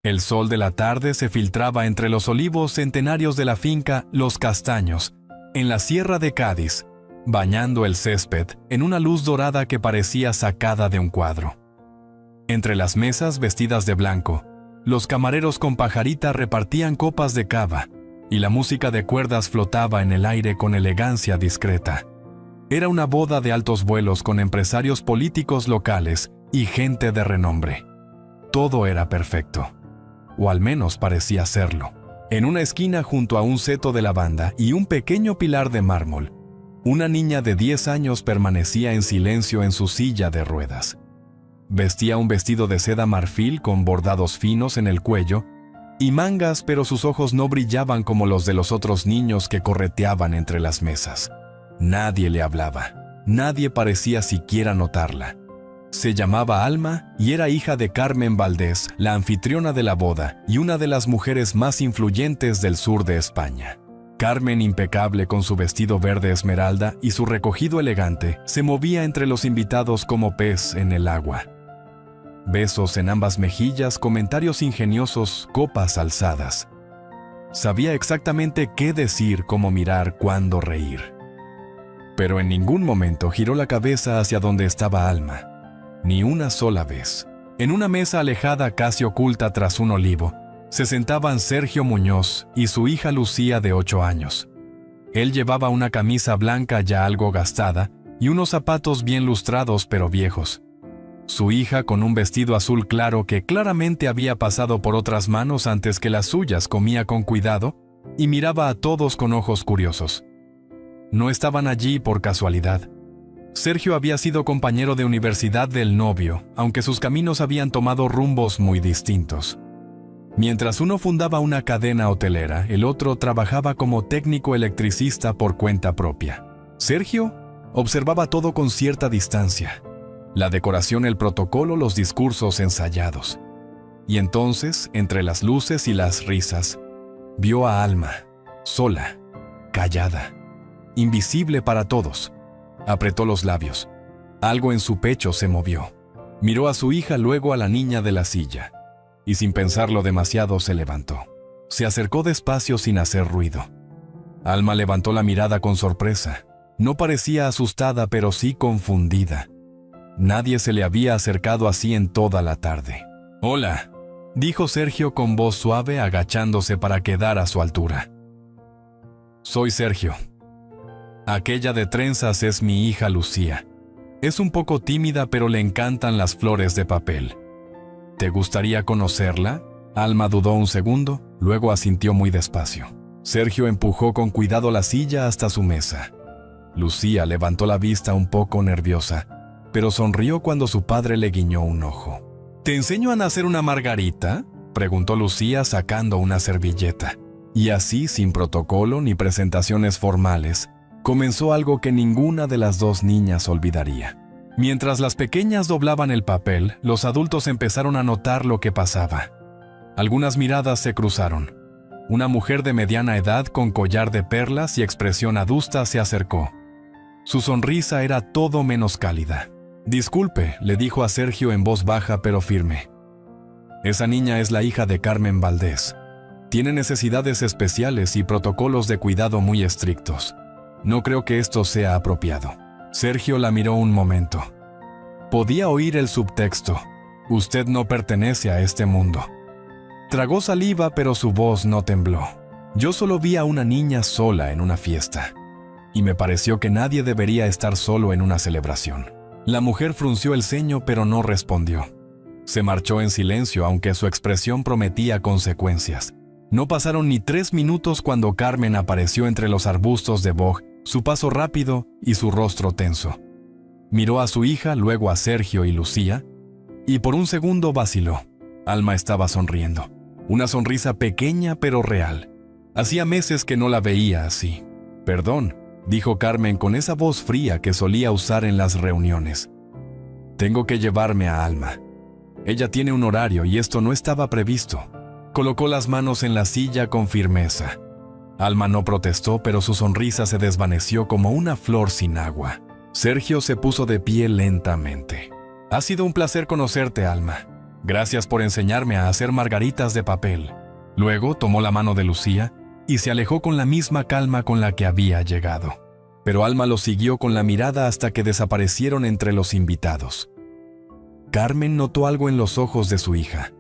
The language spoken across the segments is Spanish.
El sol de la tarde se filtraba entre los olivos centenarios de la finca Los Castaños, en la sierra de Cádiz, bañando el césped en una luz dorada que parecía sacada de un cuadro. Entre las mesas vestidas de blanco, los camareros con pajarita repartían copas de cava, y la música de cuerdas flotaba en el aire con elegancia discreta. Era una boda de altos vuelos con empresarios políticos locales y gente de renombre. Todo era perfecto, o al menos parecía serlo. En una esquina junto a un seto de lavanda y un pequeño pilar de mármol, una niña de 10 años permanecía en silencio en su silla de ruedas. Vestía un vestido de seda marfil con bordados finos en el cuello y mangas, pero sus ojos no brillaban como los de los otros niños que correteaban entre las mesas. Nadie le hablaba, nadie parecía siquiera notarla. Se llamaba Alma y era hija de Carmen Valdés, la anfitriona de la boda y una de las mujeres más influyentes del sur de España. Carmen, impecable con su vestido verde esmeralda y su recogido elegante, se movía entre los invitados como pez en el agua. Besos en ambas mejillas, comentarios ingeniosos, copas alzadas. Sabía exactamente qué decir, cómo mirar, cuándo reír. Pero en ningún momento giró la cabeza hacia donde estaba Alma. Ni una sola vez. En una mesa alejada, casi oculta tras un olivo, se sentaban Sergio Muñoz y su hija Lucía de 8 años. Él llevaba una camisa blanca ya algo gastada y unos zapatos bien lustrados pero viejos. Su hija con un vestido azul claro que claramente había pasado por otras manos antes que las suyas, comía con cuidado y miraba a todos con ojos curiosos. No estaban allí por casualidad. Sergio había sido compañero de universidad del novio, aunque sus caminos habían tomado rumbos muy distintos. Mientras uno fundaba una cadena hotelera, el otro trabajaba como técnico electricista por cuenta propia. Sergio observaba todo con cierta distancia. La decoración, el protocolo, los discursos ensayados. Y entonces, entre las luces y las risas, vio a Alma, sola, callada, invisible para todos. Apretó los labios. Algo en su pecho se movió. Miró a su hija, luego a la niña de la silla, y sin pensarlo demasiado se levantó. Se acercó despacio sin hacer ruido. Alma levantó la mirada con sorpresa. No parecía asustada, pero sí confundida. Nadie se le había acercado así en toda la tarde. «Hola», dijo Sergio con voz suave, agachándose para quedar a su altura. «Soy Sergio. Aquella de trenzas es mi hija Lucía. Es un poco tímida, pero le encantan las flores de papel. ¿Te gustaría conocerla?» Alma dudó un segundo, luego asintió muy despacio. Sergio empujó con cuidado la silla hasta su mesa. Lucía levantó la vista un poco nerviosa, pero sonrió cuando su padre le guiñó un ojo. «¿Te enseño a hacer una margarita?», preguntó Lucía sacando una servilleta. Y así, sin protocolo ni presentaciones formales, comenzó algo que ninguna de las dos niñas olvidaría. Mientras las pequeñas doblaban el papel, los adultos empezaron a notar lo que pasaba. Algunas miradas se cruzaron. Una mujer de mediana edad con collar de perlas y expresión adusta se acercó. Su sonrisa era todo menos cálida. «Disculpe», le dijo a Sergio en voz baja pero firme. «Esa niña es la hija de Carmen Valdés. Tiene necesidades especiales y protocolos de cuidado muy estrictos. No creo que esto sea apropiado». Sergio la miró un momento. Podía oír el subtexto. «Usted no pertenece a este mundo». Tragó saliva, pero su voz no tembló. «Yo solo vi a una niña sola en una fiesta. Y me pareció que nadie debería estar solo en una celebración». La mujer frunció el ceño, pero no respondió. Se marchó en silencio, aunque su expresión prometía consecuencias. No pasaron ni 3 minutos cuando Carmen apareció entre los arbustos de boj, su paso rápido y su rostro tenso. Miró a su hija, luego a Sergio y Lucía, y por un segundo vaciló. Alma estaba sonriendo. Una sonrisa pequeña pero real. Hacía meses que no la veía así. «Perdón», dijo Carmen con esa voz fría que solía usar en las reuniones. «Tengo que llevarme a Alma. Ella tiene un horario y esto no estaba previsto». Colocó las manos en la silla con firmeza. Alma no protestó, pero su sonrisa se desvaneció como una flor sin agua. Sergio se puso de pie lentamente. «Ha sido un placer conocerte, Alma. Gracias por enseñarme a hacer margaritas de papel. Luego tomó la mano de Lucía y se alejó con la misma calma con la que había llegado. Pero Alma lo siguió con la mirada hasta que desaparecieron entre los invitados. Carmen notó algo en los ojos de su hija,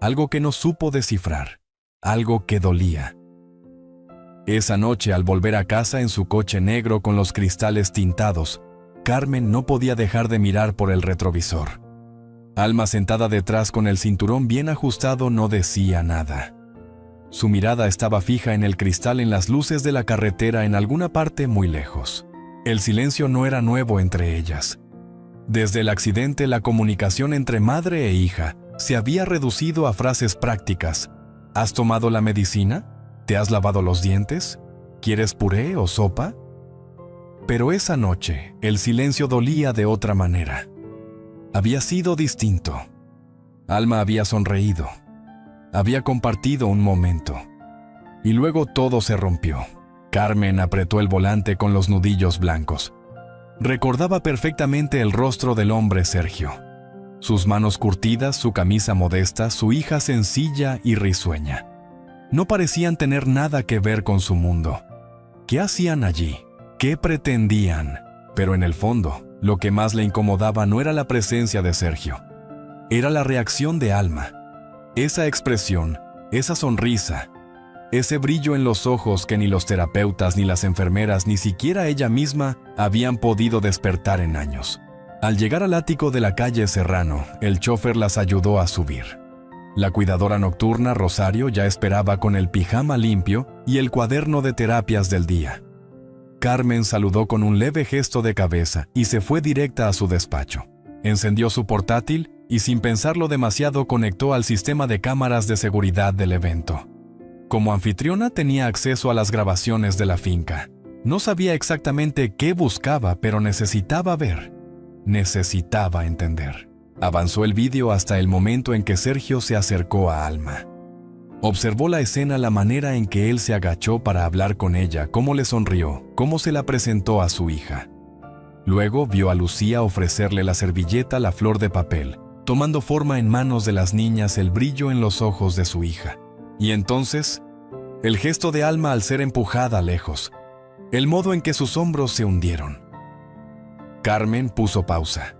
algo que no supo descifrar, algo que dolía. Esa noche, al volver a casa en su coche negro con los cristales tintados, Carmen no podía dejar de mirar por el retrovisor. Alma, sentada detrás con el cinturón bien ajustado, no decía nada. Su mirada estaba fija en el cristal, en las luces de la carretera en alguna parte muy lejos. El silencio no era nuevo entre ellas. Desde el accidente, la comunicación entre madre e hija se había reducido a frases prácticas. ¿Has tomado la medicina? ¿Te has lavado los dientes? ¿Quieres puré o sopa? Pero esa noche, el silencio dolía de otra manera. Había sido distinto. Alma había sonreído. Había compartido un momento. Y luego todo se rompió. Carmen apretó el volante con los nudillos blancos. Recordaba perfectamente el rostro del hombre Sergio. Sus manos curtidas, su camisa modesta, su hija sencilla y risueña. No parecían tener nada que ver con su mundo. ¿Qué hacían allí? ¿Qué pretendían? Pero en el fondo, lo que más le incomodaba no era la presencia de Sergio. Era la reacción de Alma. Esa expresión, esa sonrisa, ese brillo en los ojos que ni los terapeutas, ni las enfermeras, ni siquiera ella misma habían podido despertar en años. Al llegar al ático de la calle Serrano, el chófer las ayudó a subir. La cuidadora nocturna, Rosario, ya esperaba con el pijama limpio y el cuaderno de terapias del día. Carmen saludó con un leve gesto de cabeza y se fue directa a su despacho. Encendió su portátil y, sin pensarlo demasiado, conectó al sistema de cámaras de seguridad del evento. Como anfitriona, tenía acceso a las grabaciones de la finca. No sabía exactamente qué buscaba, pero necesitaba ver. Necesitaba entender. Avanzó el vídeo hasta el momento en que Sergio se acercó a Alma. Observó la escena, la manera en que él se agachó para hablar con ella, cómo le sonrió, cómo se la presentó a su hija. Luego vio a Lucía ofrecerle la servilleta, la flor de papel, tomando forma en manos de las niñas, el brillo en los ojos de su hija. Y entonces, el gesto de Alma al ser empujada lejos, el modo en que sus hombros se hundieron. Carmen puso pausa.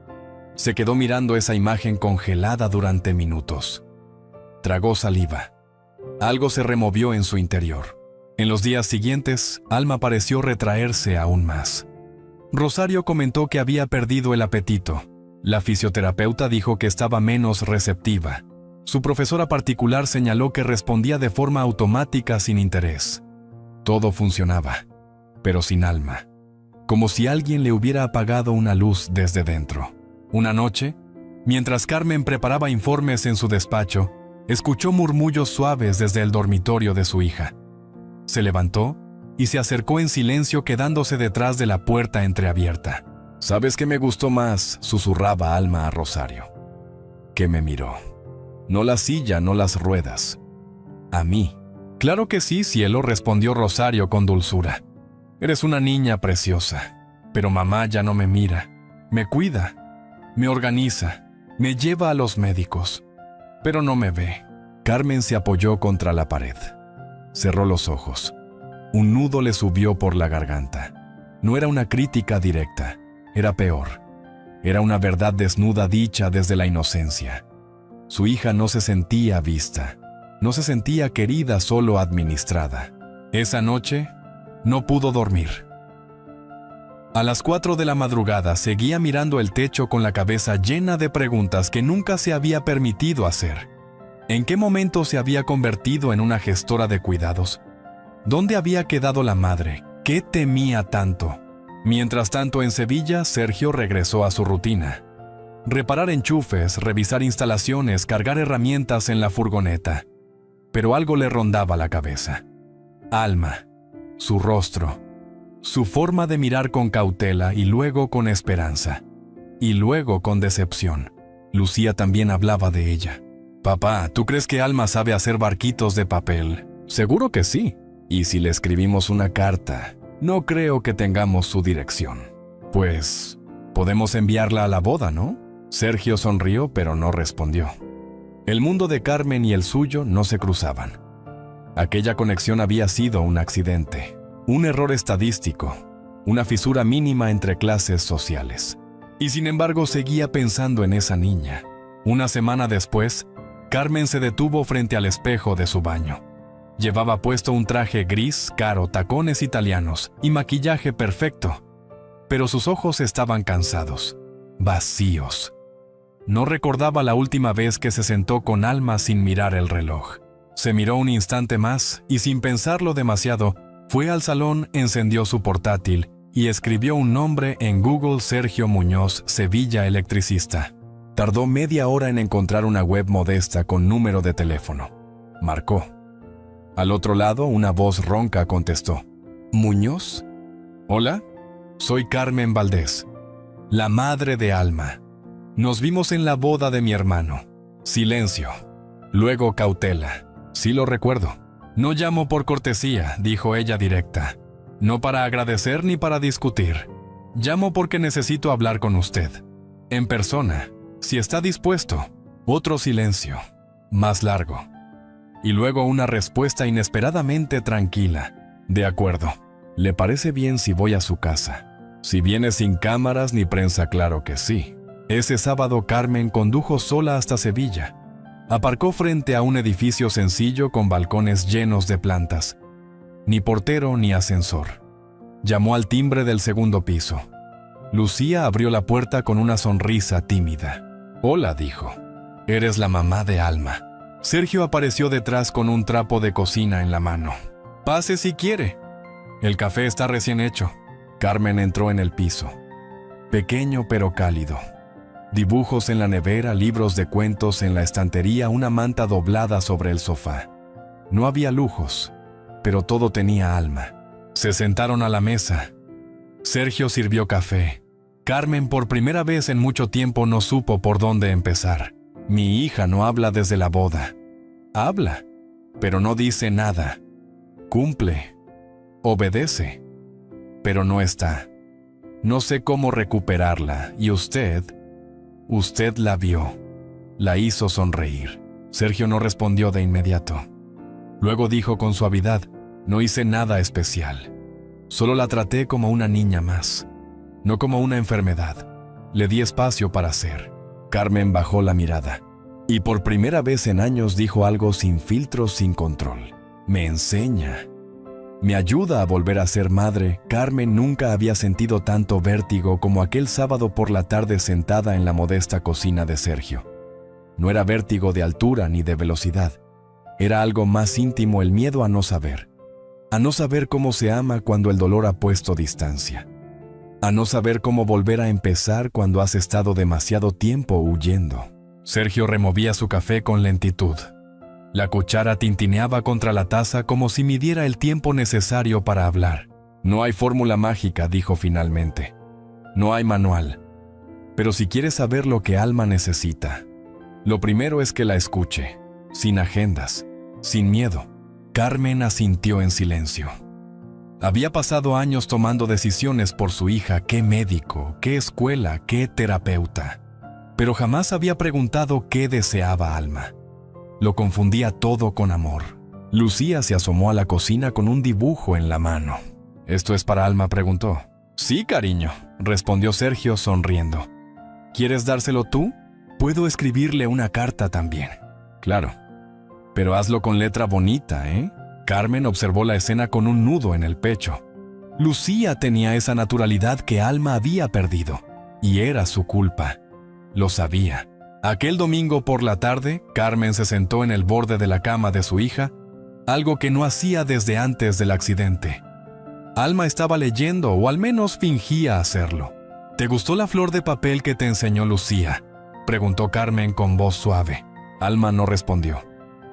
Se quedó mirando esa imagen congelada durante minutos. Tragó saliva. Algo se removió en su interior. En los días siguientes, Alma pareció retraerse aún más. Rosario comentó que había perdido el apetito. La fisioterapeuta dijo que estaba menos receptiva. Su profesora particular señaló que respondía de forma automática, sin interés. Todo funcionaba, pero sin Alma. Como si alguien le hubiera apagado una luz desde dentro. Una noche, mientras Carmen preparaba informes en su despacho, escuchó murmullos suaves desde el dormitorio de su hija. Se levantó y se acercó en silencio, quedándose detrás de la puerta entreabierta. «¿Sabes qué me gustó más?», susurraba Alma a Rosario. «Que me miró. No la silla, no las ruedas. A mí». «Claro que sí, cielo», respondió Rosario con dulzura. «Eres una niña preciosa, pero mamá ya no me mira. Me cuida, me organiza, me lleva a los médicos, pero no me ve». Carmen se apoyó contra la pared. Cerró los ojos. Un nudo le subió por la garganta. No era una crítica directa, era peor. Era una verdad desnuda dicha desde la inocencia. Su hija no se sentía vista, no se sentía querida, solo administrada. Esa noche no pudo dormir. A las 4 de la madrugada seguía mirando el techo con la cabeza llena de preguntas que nunca se había permitido hacer. ¿En qué momento se había convertido en una gestora de cuidados? ¿Dónde había quedado la madre? ¿Qué temía tanto? Mientras tanto, en Sevilla, Sergio regresó a su rutina. Reparar enchufes, revisar instalaciones, cargar herramientas en la furgoneta. Pero algo le rondaba la cabeza. Alma, su rostro, su forma de mirar con cautela y luego con esperanza. Y luego con decepción. Lucía también hablaba de ella. «Papá, ¿tú crees que Alma sabe hacer barquitos de papel?» «Seguro que sí. Y si le escribimos una carta, no creo que tengamos su dirección». «Pues, podemos enviarla a la boda, ¿no?» Sergio sonrió, pero no respondió. El mundo de Carmen y el suyo no se cruzaban. Aquella conexión había sido un accidente, un error estadístico, una fisura mínima entre clases sociales. Y sin embargo seguía pensando en esa niña. Una semana después, Carmen se detuvo frente al espejo de su baño. Llevaba puesto un traje gris, caro, tacones italianos y maquillaje perfecto, pero sus ojos estaban cansados, vacíos. No recordaba la última vez que se sentó con Alma sin mirar el reloj. Se miró un instante más y sin pensarlo demasiado, fue al salón, encendió su portátil y escribió un nombre en Google: Sergio Muñoz, Sevilla electricista. Tardó media hora en encontrar una web modesta con número de teléfono. Marcó. Al otro lado, una voz ronca contestó. ¿Muñoz? Hola, soy Carmen Valdés, la madre de Alma. Nos vimos en la boda de mi hermano. Silencio. Luego cautela. Sí lo recuerdo. No llamo por cortesía, dijo ella directa. No para agradecer ni para discutir. Llamo porque necesito hablar con usted. En persona, si está dispuesto. Otro silencio. Más largo. Y luego una respuesta inesperadamente tranquila. De acuerdo. ¿Le parece bien si voy a su casa? Si viene sin cámaras ni prensa, claro que sí. Ese sábado Carmen condujo sola hasta Sevilla. Aparcó frente a un edificio sencillo con balcones llenos de plantas. Ni portero ni ascensor. Llamó al timbre del segundo piso. Lucía abrió la puerta con una sonrisa tímida. Hola, dijo. Eres la mamá de Alma. Sergio apareció detrás con un trapo de cocina en la mano. Pase si quiere. El café está recién hecho. Carmen entró en el piso. Pequeño pero cálido. Dibujos en la nevera, libros de cuentos en la estantería, una manta doblada sobre el sofá. No había lujos, pero todo tenía alma. Se sentaron a la mesa. Sergio sirvió café. Carmen por primera vez en mucho tiempo no supo por dónde empezar. Mi hija no habla desde la boda. Habla, pero no dice nada. Cumple. Obedece. Pero no está. No sé cómo recuperarla, y usted la vio. La hizo sonreír. Sergio no respondió de inmediato. Luego dijo con suavidad, no hice nada especial. Solo la traté como una niña más, no como una enfermedad. Le di espacio para ser. Carmen bajó la mirada. Y por primera vez en años dijo algo sin filtros, sin control. Me enseña. Me ayuda a volver a ser madre. Carmen nunca había sentido tanto vértigo como aquel sábado por la tarde sentada en la modesta cocina de Sergio. No era vértigo de altura ni de velocidad. Era algo más íntimo, el miedo a no saber. A no saber cómo se ama cuando el dolor ha puesto distancia. A no saber cómo volver a empezar cuando has estado demasiado tiempo huyendo. Sergio removía su café con lentitud. La cuchara tintineaba contra la taza como si midiera el tiempo necesario para hablar. No hay fórmula mágica, dijo finalmente. No hay manual. Pero si quieres saber lo que Alma necesita, lo primero es que la escuche, sin agendas, sin miedo. Carmen asintió en silencio. Había pasado años tomando decisiones por su hija, qué médico, qué escuela, qué terapeuta. Pero jamás había preguntado qué deseaba Alma. Lo confundía todo con amor. Lucía se asomó a la cocina con un dibujo en la mano. ¿Esto es para Alma?, preguntó. Sí, cariño, respondió Sergio sonriendo. ¿Quieres dárselo tú? Puedo escribirle una carta también. Claro, pero hazlo con letra bonita, ¿eh? Carmen observó la escena con un nudo en el pecho. Lucía tenía esa naturalidad que Alma había perdido, y era su culpa. Lo sabía. Aquel domingo por la tarde, Carmen se sentó en el borde de la cama de su hija, algo que no hacía desde antes del accidente. Alma estaba leyendo, o al menos fingía hacerlo. ¿Te gustó la flor de papel que te enseñó Lucía?, preguntó Carmen con voz suave. Alma no respondió.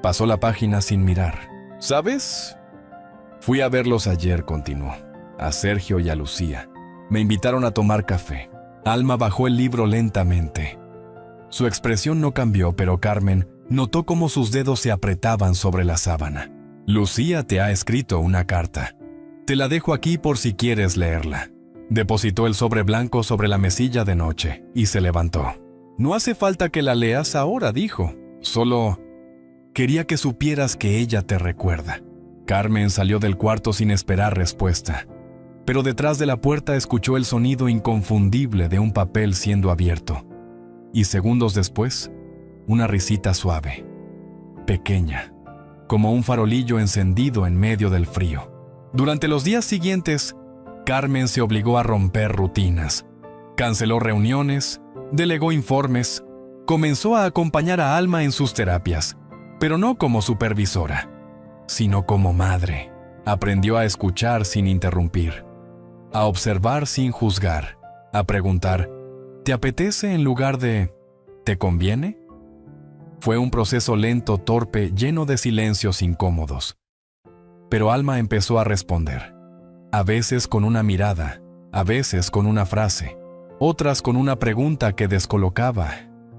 Pasó la página sin mirar. ¿Sabes? Fui a verlos ayer, continuó. A Sergio y a Lucía. Me invitaron a tomar café. Alma bajó el libro lentamente. Su expresión no cambió, pero Carmen notó cómo sus dedos se apretaban sobre la sábana. Lucía te ha escrito una carta. Te la dejo aquí por si quieres leerla. Depositó el sobre blanco sobre la mesilla de noche y se levantó. No hace falta que la leas ahora, dijo. Solo quería que supieras que ella te recuerda. Carmen salió del cuarto sin esperar respuesta, pero detrás de la puerta escuchó el sonido inconfundible de un papel siendo abierto. Y segundos después, una risita suave, pequeña, como un farolillo encendido en medio del frío. Durante los días siguientes, Carmen se obligó a romper rutinas. Canceló reuniones, delegó informes, comenzó a acompañar a Alma en sus terapias, pero no como supervisora, sino como madre. Aprendió a escuchar sin interrumpir, a observar sin juzgar, a preguntar, ¿te apetece en lugar de ¿te conviene? Fue un proceso lento, torpe, lleno de silencios incómodos. Pero Alma empezó a responder, a veces con una mirada, a veces con una frase, otras con una pregunta que descolocaba.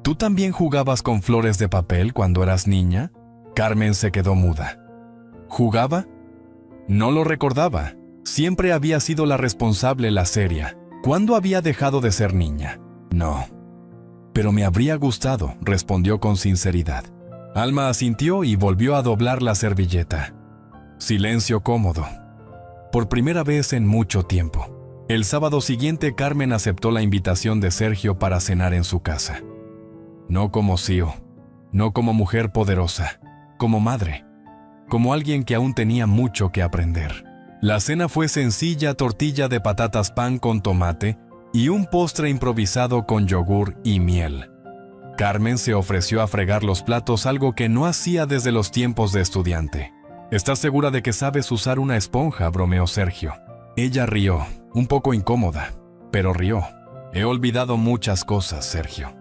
¿Tú también jugabas con flores de papel cuando eras niña? Carmen se quedó muda. ¿Jugaba? No lo recordaba. Siempre había sido la responsable, la seria. ¿Cuándo había dejado de ser niña? No. Pero me habría gustado, respondió con sinceridad. Alma asintió y volvió a doblar la servilleta. Silencio cómodo. Por primera vez en mucho tiempo. El sábado siguiente Carmen aceptó la invitación de Sergio para cenar en su casa. No como CEO, no como mujer poderosa, como madre, como alguien que aún tenía mucho que aprender. La cena fue sencilla: tortilla de patatas, pan con tomate y un postre improvisado con yogur y miel. Carmen se ofreció a fregar los platos, algo que no hacía desde los tiempos de estudiante. ¿Estás segura de que sabes usar una esponja?, bromeó Sergio. Ella rió, un poco incómoda, pero rió. He olvidado muchas cosas, Sergio.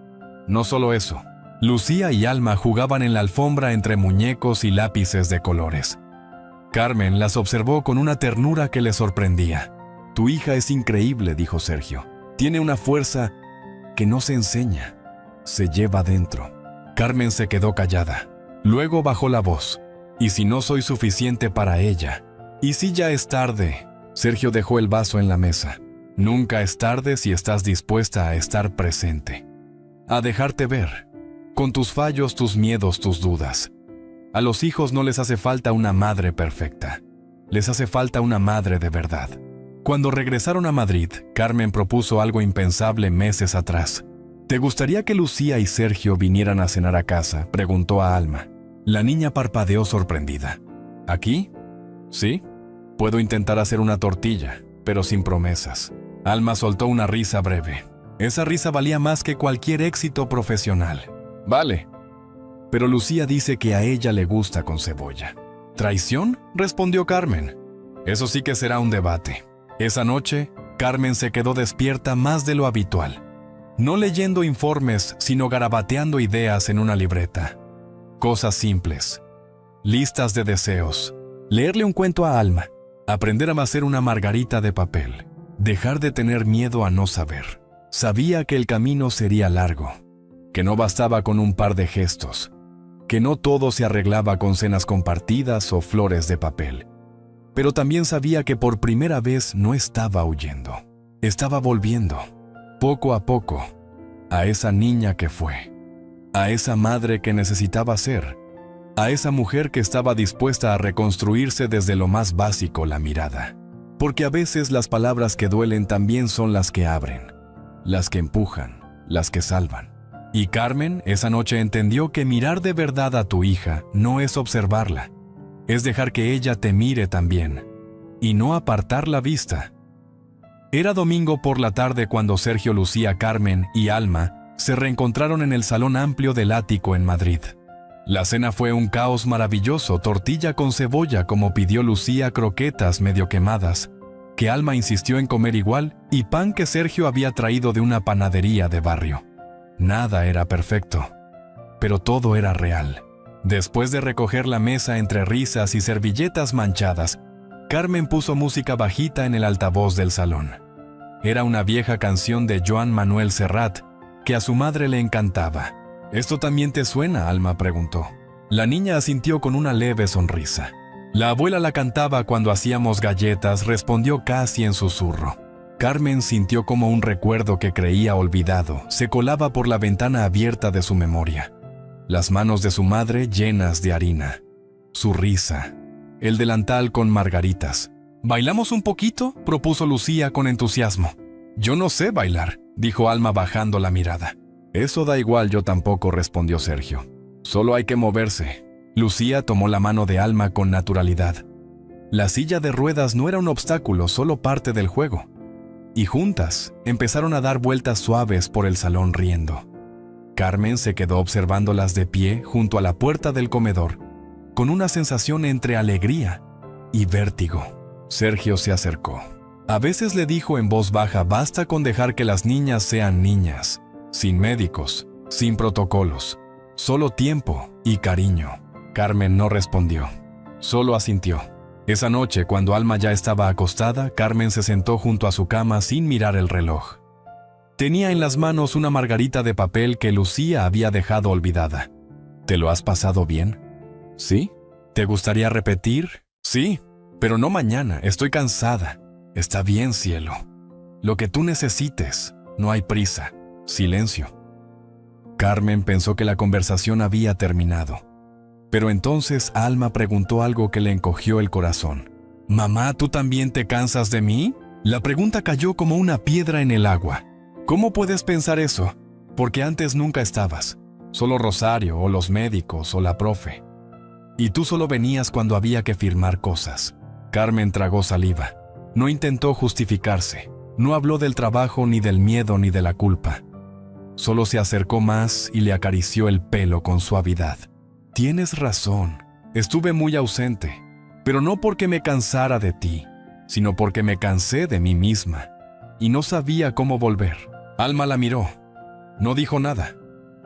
No solo eso. Lucía y Alma jugaban en la alfombra entre muñecos y lápices de colores. Carmen las observó con una ternura que le sorprendía. Tu hija es increíble, dijo Sergio. Tiene una fuerza que no se enseña, se lleva dentro. Carmen se quedó callada. Luego bajó la voz. ¿Y si no soy suficiente para ella? ¿Y si ya es tarde? Sergio dejó el vaso en la mesa. Nunca es tarde si estás dispuesta a estar presente, a dejarte ver, con tus fallos, tus miedos, tus dudas. A los hijos no les hace falta una madre perfecta, les hace falta una madre de verdad. Cuando regresaron a Madrid, Carmen propuso algo impensable meses atrás. ¿Te gustaría que Lucía y Sergio vinieran a cenar a casa?, preguntó a Alma. La niña parpadeó sorprendida. ¿Aquí? Sí. Puedo intentar hacer una tortilla, pero sin promesas. Alma soltó una risa breve. Esa risa valía más que cualquier éxito profesional. Vale. Pero Lucía dice que a ella le gusta con cebolla. ¿Traición?, respondió Carmen. Eso sí que será un debate. Esa noche, Carmen se quedó despierta más de lo habitual. No leyendo informes, sino garabateando ideas en una libreta. Cosas simples. Listas de deseos. Leerle un cuento a Alma. Aprender a hacer una margarita de papel. Dejar de tener miedo a no saber. Sabía que el camino sería largo, que no bastaba con un par de gestos, que no todo se arreglaba con cenas compartidas o flores de papel. Pero también sabía que por primera vez no estaba huyendo, estaba volviendo, poco a poco, a esa niña que fue, a esa madre que necesitaba ser, a esa mujer que estaba dispuesta a reconstruirse desde lo más básico, la mirada. Porque a veces las palabras que duelen también son las que abren, las que empujan, las que salvan. Y Carmen esa noche entendió que mirar de verdad a tu hija no es observarla, es dejar que ella te mire también, y no apartar la vista. Era domingo por la tarde cuando Sergio, Lucía, Carmen y Alma se reencontraron en el salón amplio del ático en Madrid. La cena fue un caos maravilloso: tortilla con cebolla como pidió Lucía, croquetas medio quemadas, que Alma insistió en comer igual, y pan que Sergio había traído de una panadería de barrio. Nada era perfecto, pero todo era real. Después de recoger la mesa entre risas y servilletas manchadas, Carmen puso música bajita en el altavoz del salón. Era una vieja canción de Joan Manuel Serrat, que a su madre le encantaba. ¿Esto también te suena?, Alma preguntó. La niña asintió con una leve sonrisa. La abuela la cantaba cuando hacíamos galletas, respondió casi en susurro. Carmen sintió como un recuerdo que creía olvidado se colaba por la ventana abierta de su memoria. las manos de su madre llenas de harina, su risa, el delantal con margaritas. «¿Bailamos un poquito?», propuso Lucía con entusiasmo. «Yo no sé bailar», dijo Alma bajando la mirada. «Eso da igual, yo tampoco», respondió Sergio. «Solo hay que moverse». Lucía tomó la mano de Alma con naturalidad. La silla de ruedas no era un obstáculo, solo parte del juego. Y juntas empezaron a dar vueltas suaves por el salón riendo. Carmen se quedó observándolas de pie junto a la puerta del comedor, con una sensación entre alegría y vértigo. Sergio se acercó. A veces le dijo en voz baja: «Basta con dejar que las niñas sean niñas, sin médicos, sin protocolos, solo tiempo y cariño». Carmen no respondió, solo asintió. Esa noche, cuando Alma ya estaba acostada, Carmen se sentó junto a su cama sin mirar el reloj. Tenía en las manos una margarita de papel que Lucía había dejado olvidada. «¿Te lo has pasado bien?» «Sí». «¿Te gustaría repetir?» «Sí, pero no mañana, estoy cansada». «Está bien, cielo. Lo que tú necesites, no hay prisa». Silencio. Carmen pensó que la conversación había terminado. Pero entonces Alma preguntó algo que le encogió el corazón. «Mamá, ¿tú también te cansas de mí?» La pregunta cayó como una piedra en el agua. «¿Cómo puedes pensar eso? Porque antes nunca estabas. Solo Rosario, o los médicos, o la profe. Y tú solo venías cuando había que firmar cosas». Carmen tragó saliva. No intentó justificarse. No habló del trabajo, ni del miedo, ni de la culpa. Solo se acercó más y le acarició el pelo con suavidad. «Tienes razón. Estuve muy ausente. Pero no porque me cansara de ti, sino porque me cansé de mí misma. Y no sabía cómo volver». Alma la miró. No dijo nada,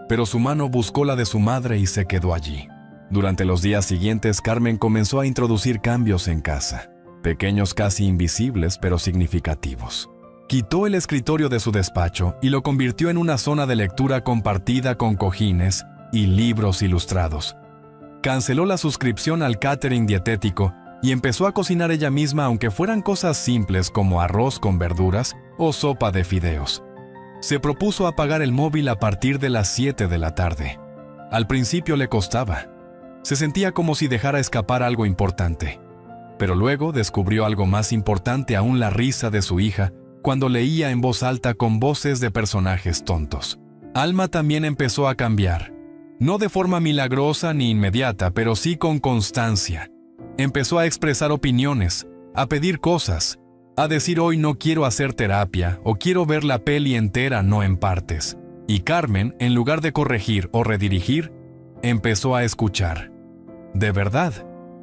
pero su mano buscó la de su madre y se quedó allí. Durante los días siguientes, Carmen comenzó a introducir cambios en casa. Pequeños, casi invisibles, pero significativos. Quitó el escritorio de su despacho y lo convirtió en una zona de lectura compartida con cojines y libros ilustrados. Canceló la suscripción al catering dietético y empezó a cocinar ella misma, aunque fueran cosas simples como arroz con verduras o sopa de fideos. Se propuso apagar el móvil a partir de las 7 de la tarde. Al principio le costaba. Se sentía como si dejara escapar algo importante. Pero luego descubrió algo más importante aún: la risa de su hija cuando leía en voz alta con voces de personajes tontos. Alma también empezó a cambiar. No de forma milagrosa ni inmediata, pero sí con constancia. Empezó a expresar opiniones, a pedir cosas, a decir: «Hoy no quiero hacer terapia», o «Quiero ver la peli entera, no en partes». Y Carmen, en lugar de corregir o redirigir, empezó a escuchar. De verdad.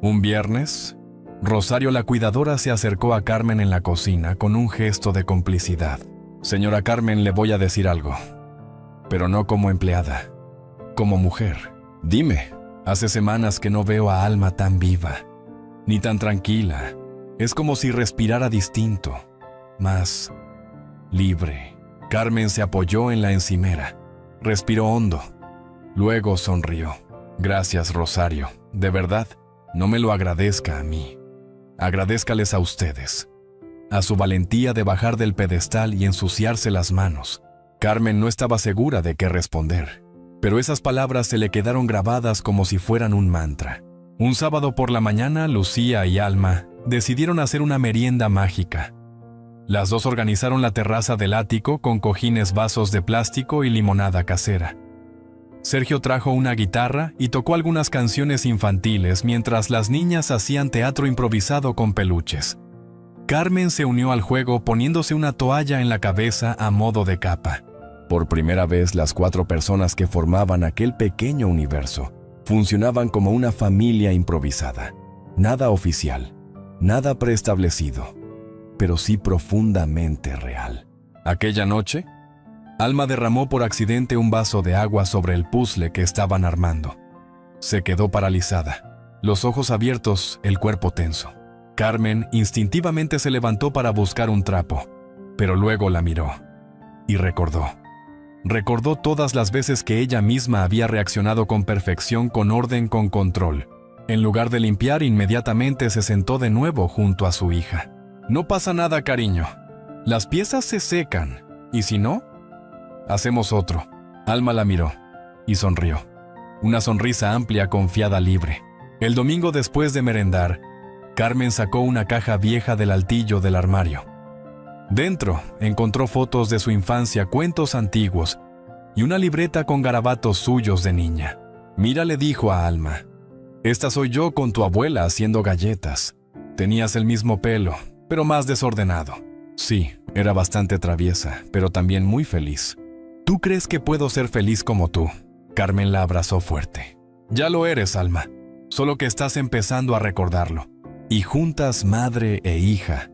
Un viernes, Rosario, la cuidadora, se acercó a Carmen en la cocina con un gesto de complicidad. «Señora Carmen, le voy a decir algo. Pero no como empleada, como mujer. Dime, hace semanas que no veo a Alma tan viva, ni tan tranquila. Es como si respirara distinto, más libre». Carmen se apoyó en la encimera. Respiró hondo. Luego sonrió. «Gracias, Rosario. De verdad, no me lo agradezca a mí. Agradézcales a ustedes. A su valentía de bajar del pedestal y ensuciarse las manos». Carmen no estaba segura de qué responder, pero esas palabras se le quedaron grabadas como si fueran un mantra. Un sábado por la mañana, Lucía y Alma decidieron hacer una merienda mágica. Las dos organizaron la terraza del ático con cojines, vasos de plástico y limonada casera. Sergio trajo una guitarra y tocó algunas canciones infantiles mientras las niñas hacían teatro improvisado con peluches. Carmen se unió al juego poniéndose una toalla en la cabeza a modo de capa. Por primera vez, las 4 personas que formaban aquel pequeño universo funcionaban como una familia improvisada. Nada oficial, nada preestablecido, pero sí profundamente real. Aquella noche, Alma derramó por accidente un vaso de agua sobre el puzzle que estaban armando. Se quedó paralizada, los ojos abiertos, el cuerpo tenso. Carmen instintivamente se levantó para buscar un trapo, pero luego la miró y recordó. Recordó todas las veces que ella misma había reaccionado con perfección, con orden, con control. En lugar de limpiar, inmediatamente se sentó de nuevo junto a su hija. «No pasa nada, cariño. Las piezas se secan, y si no, hacemos otro». Alma la miró y sonrió. una sonrisa amplia, confiada, libre. El domingo después de merendar, Carmen sacó una caja vieja del altillo del armario. Dentro encontró fotos de su infancia, cuentos antiguos y una libreta con garabatos suyos de niña. «Mira», le dijo a Alma, «esta soy yo con tu abuela haciendo galletas. Tenías el mismo pelo, pero más desordenado». Sí, era bastante traviesa, pero también muy feliz. «¿Tú crees que puedo ser feliz como tú?» Carmen la abrazó fuerte. «Ya lo eres, Alma, solo que estás empezando a recordarlo». Y juntas, madre e hija,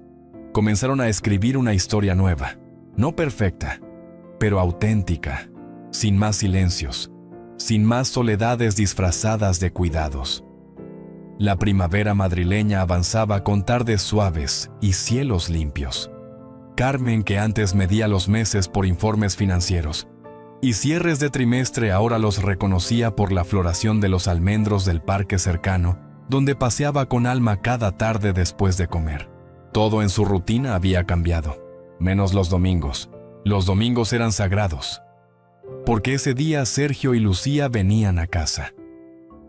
comenzaron a escribir una historia nueva, no perfecta, pero auténtica, sin más silencios, sin más soledades disfrazadas de cuidados. La primavera madrileña avanzaba con tardes suaves y cielos limpios. Carmen, que antes medía los meses por informes financieros y cierres de trimestre, ahora los reconocía por la floración de los almendros del parque cercano, donde paseaba con Alma cada tarde después de comer. Todo en su rutina había cambiado, menos los domingos. Los domingos eran sagrados, porque ese día Sergio y Lucía venían a casa.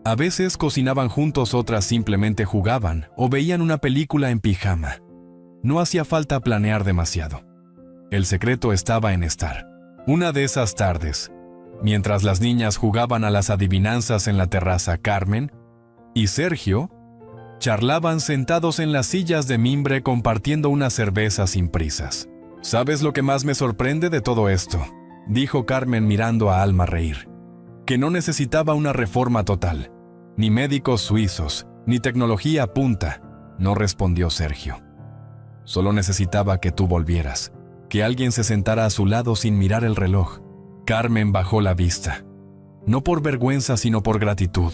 A veces cocinaban juntos, otras simplemente jugaban o veían una película en pijama. No hacía falta planear demasiado. El secreto estaba en estar. Una de esas tardes, mientras las niñas jugaban a las adivinanzas en la terraza, Carmen y Sergio charlaban sentados en las sillas de mimbre compartiendo una cerveza sin prisas. «¿Sabes lo que más me sorprende de todo esto?», dijo Carmen mirando a Alma reír. «Que no necesitaba una reforma total, ni médicos suizos, ni tecnología punta», no respondió Sergio. «Solo necesitaba que tú volvieras, que alguien se sentara a su lado sin mirar el reloj». Carmen bajó la vista, no por vergüenza sino por gratitud,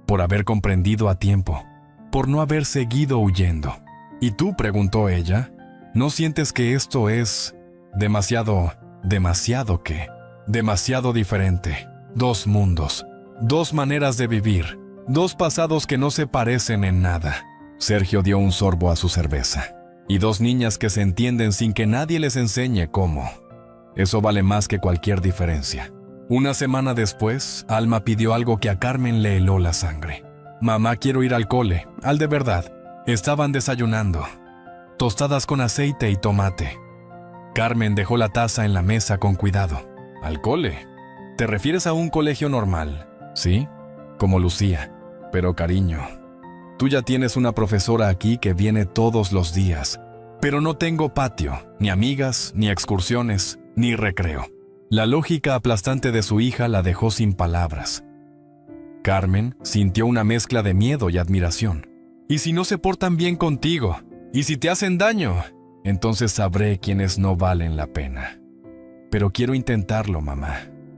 por haber comprendido a tiempo, por no haber seguido huyendo. «¿Y tú?», preguntó ella, «¿no sientes que esto es demasiado qué? Demasiado diferente. Dos mundos, dos maneras de vivir, dos pasados que no se parecen en nada». Sergio dio un sorbo a su cerveza. «Y dos niñas que se entienden sin que nadie les enseñe cómo. Eso vale más que cualquier diferencia». Una semana después, Alma pidió algo que a Carmen le heló la sangre. «Mamá, quiero ir al cole, al de verdad». Estaban desayunando. Tostadas con aceite y tomate. Carmen dejó la taza en la mesa con cuidado. «¿Al cole? ¿Te refieres a un colegio normal?» «Sí, como Lucía. Pero cariño, tú ya tienes una profesora aquí que viene todos los días. Pero no tengo patio, ni amigas, ni excursiones, ni recreo». La lógica aplastante de su hija la dejó sin palabras. Carmen sintió una mezcla de miedo y admiración. «¿Y si no se portan bien contigo? ¿Y si te hacen daño? Entonces sabré quiénes no valen la pena. Pero quiero intentarlo, mamá».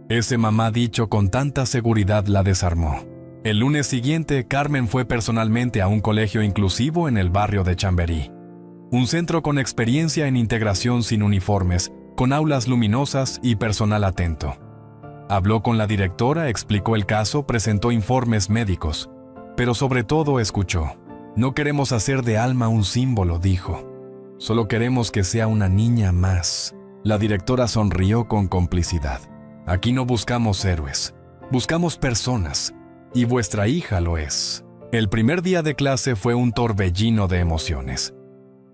Ese mamá dicho con tanta seguridad la desarmó. El lunes siguiente, Carmen fue personalmente a un colegio inclusivo en el barrio de Chamberí. Un centro con experiencia en integración sin uniformes, con aulas luminosas y personal atento. Habló con la directora, explicó el caso, presentó informes médicos, pero sobre todo escuchó. «No queremos hacer de Alma un símbolo», dijo. «Solo queremos que sea una niña más». La directora sonrió con complicidad. «Aquí no buscamos héroes, buscamos personas, y vuestra hija lo es». El primer día de clase fue un torbellino de emociones.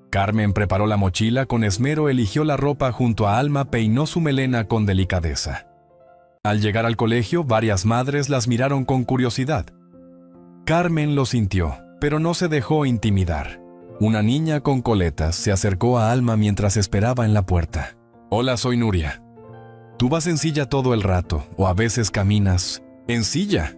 Carmen preparó la mochila con esmero, eligió la ropa junto a Alma, peinó su melena con delicadeza. Al llegar al colegio, varias madres las miraron con curiosidad. Carmen lo sintió, pero no se dejó intimidar. Una niña con coletas se acercó a Alma mientras esperaba en la puerta. «Hola, soy Nuria. Tú vas en silla todo el rato, o a veces caminas en silla».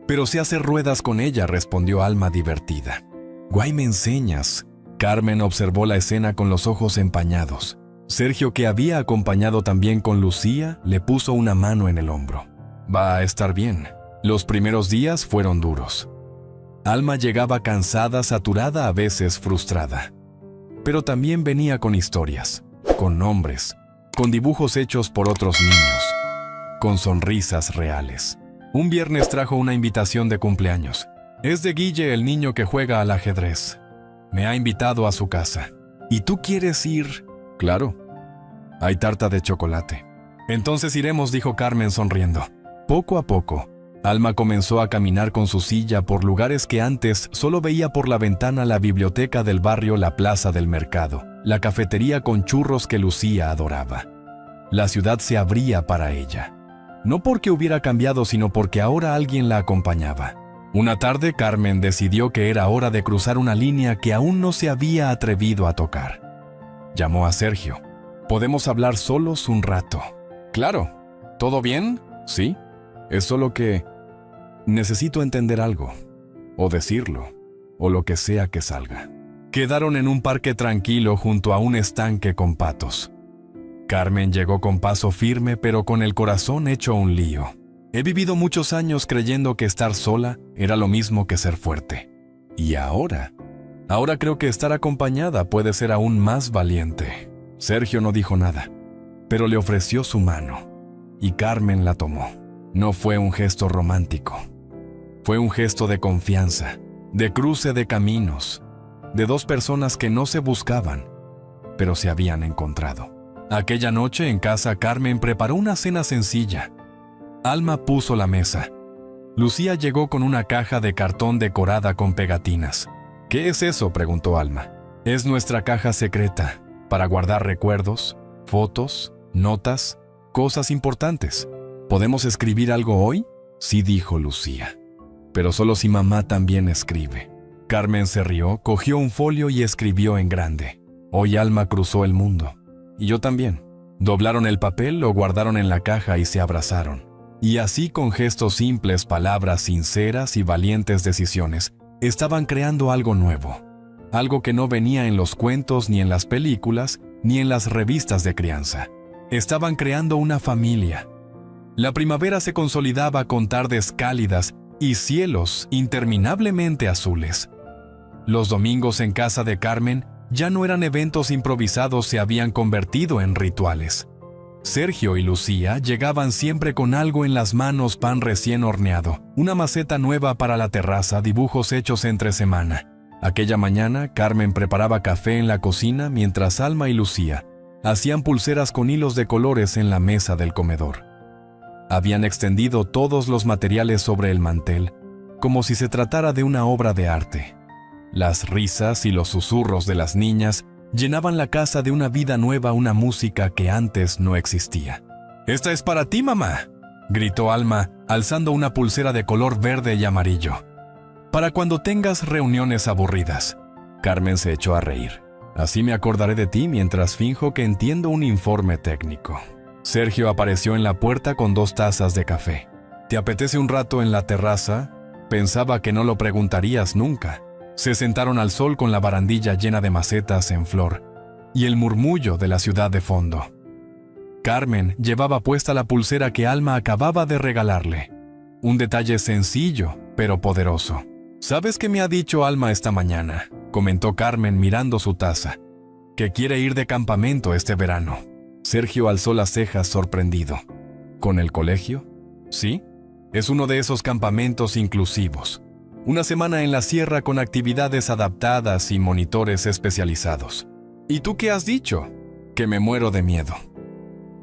«Pero sé hacer ruedas con ella», respondió Alma divertida. «Guay, me enseñas». Carmen observó la escena con los ojos empañados. Sergio, que había acompañado también con Lucía, le puso una mano en el hombro. «Va a estar bien». Los primeros días fueron duros. Alma llegaba cansada, saturada, a veces frustrada. Pero también venía con historias, con nombres, con dibujos hechos por otros niños, con sonrisas reales. Un viernes trajo una invitación de cumpleaños. «Es de Guille, el niño que juega al ajedrez. Me ha invitado a su casa. ¿Y tú quieres ir?» «Claro. Hay tarta de chocolate». «Entonces iremos», dijo Carmen sonriendo. Poco a poco, Alma comenzó a caminar con su silla por lugares que antes solo veía por la ventana: la biblioteca del barrio, la plaza del mercado, la cafetería con churros que Lucía adoraba. La ciudad se abría para ella. No porque hubiera cambiado, sino porque ahora alguien la acompañaba. Una tarde, Carmen decidió que era hora de cruzar una línea que aún no se había atrevido a tocar. Llamó a Sergio. «¿Podemos hablar solos un rato?» «Claro. ¿Todo bien?» «Sí. Es solo que necesito entender algo, o decirlo, o lo que sea que salga». Quedaron en un parque tranquilo junto a un estanque con patos. Carmen llegó con paso firme, pero con el corazón hecho un lío. He vivido muchos años creyendo que estar sola era lo mismo que ser fuerte. Y ahora creo que estar acompañada puede ser aún más valiente. Sergio no dijo nada, pero le ofreció su mano, y Carmen la tomó. No fue un gesto romántico. Fue un gesto de confianza, de cruce de caminos, de dos personas que no se buscaban, pero se habían encontrado. Aquella noche en casa, Carmen preparó una cena sencilla. Alma puso la mesa. Lucía llegó con una caja de cartón decorada con pegatinas. «¿Qué es eso?», preguntó Alma. «Es nuestra caja secreta, para guardar recuerdos, fotos, notas, cosas importantes. ¿Podemos escribir algo hoy?». «Sí», dijo Lucía. «Pero solo si mamá también escribe». Carmen se rió, cogió un folio y escribió en grande: «Hoy Alma cruzó el mundo. Y yo también». Doblaron el papel, lo guardaron en la caja y se abrazaron. Y así, con gestos simples, palabras sinceras y valientes decisiones, estaban creando algo nuevo. Algo que no venía en los cuentos, ni en las películas, ni en las revistas de crianza. Estaban creando una familia. La primavera se consolidaba con tardes cálidas y cielos interminablemente azules. Los domingos en casa de Carmen ya no eran eventos improvisados, se habían convertido en rituales. Sergio y Lucía llegaban siempre con algo en las manos: pan recién horneado, una maceta nueva para la terraza, dibujos hechos entre semana. Aquella mañana, Carmen preparaba café en la cocina mientras Alma y Lucía hacían pulseras con hilos de colores en la mesa del comedor. Habían extendido todos los materiales sobre el mantel, como si se tratara de una obra de arte. Las risas y los susurros de las niñas llenaban la casa de una vida nueva, una música que antes no existía. «Esta es para ti, mamá», gritó Alma, alzando una pulsera de color verde y amarillo. «Para cuando tengas reuniones aburridas». Carmen se echó a reír. «Así me acordaré de ti mientras finjo que entiendo un informe técnico». Sergio apareció en la puerta con 2 tazas de café. «¿Te apetece un rato en la terraza?» Pensaba que no lo preguntarías nunca. Se sentaron al sol con la barandilla llena de macetas en flor y el murmullo de la ciudad de fondo. Carmen llevaba puesta la pulsera que Alma acababa de regalarle. Un detalle sencillo, pero poderoso. «¿Sabes qué me ha dicho Alma esta mañana?», comentó Carmen mirando su taza. «Que quiere ir de campamento este verano». Sergio alzó las cejas sorprendido. «¿Con el colegio?». «Sí. Es uno de esos campamentos inclusivos. Una semana en la sierra con actividades adaptadas y monitores especializados». «¿Y tú qué has dicho?». «Que me muero de miedo.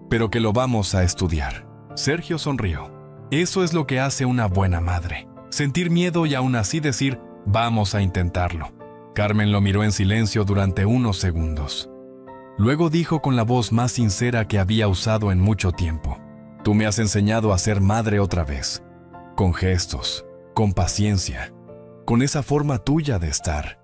Pero que lo vamos a estudiar». Sergio sonrió. Eso es lo que hace una buena madre. Sentir miedo y aún así decir: «Vamos a intentarlo». Carmen lo miró en silencio durante unos segundos. Luego dijo con la voz más sincera que había usado en mucho tiempo: «Tú me has enseñado a ser madre otra vez. Con gestos, con paciencia, con esa forma tuya de estar,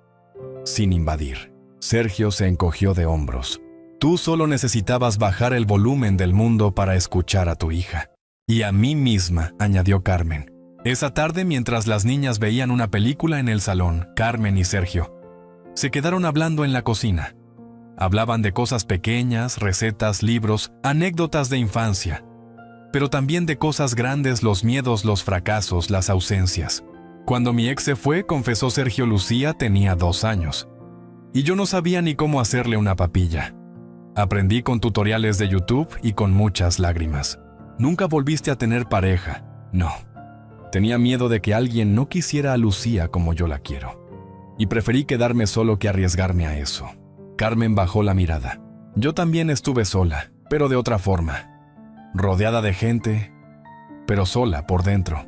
sin invadir». Sergio se encogió de hombros. «Tú solo necesitabas bajar el volumen del mundo para escuchar a tu hija». «Y a mí misma», añadió Carmen. Esa tarde, mientras las niñas veían una película en el salón, Carmen y Sergio se quedaron hablando en la cocina. Hablaban de cosas pequeñas, recetas, libros, anécdotas de infancia, pero también de cosas grandes: los miedos, los fracasos, las ausencias. «Cuando mi ex se fue», confesó Sergio, «Lucía tenía 2 años. Y yo no sabía ni cómo hacerle una papilla. Aprendí con tutoriales de YouTube y con muchas lágrimas». «Nunca volviste a tener pareja». «No. Tenía miedo de que alguien no quisiera a Lucía como yo la quiero. Y preferí quedarme solo que arriesgarme a eso». Carmen bajó la mirada. «Yo también estuve sola, pero de otra forma. Rodeada de gente, pero sola por dentro.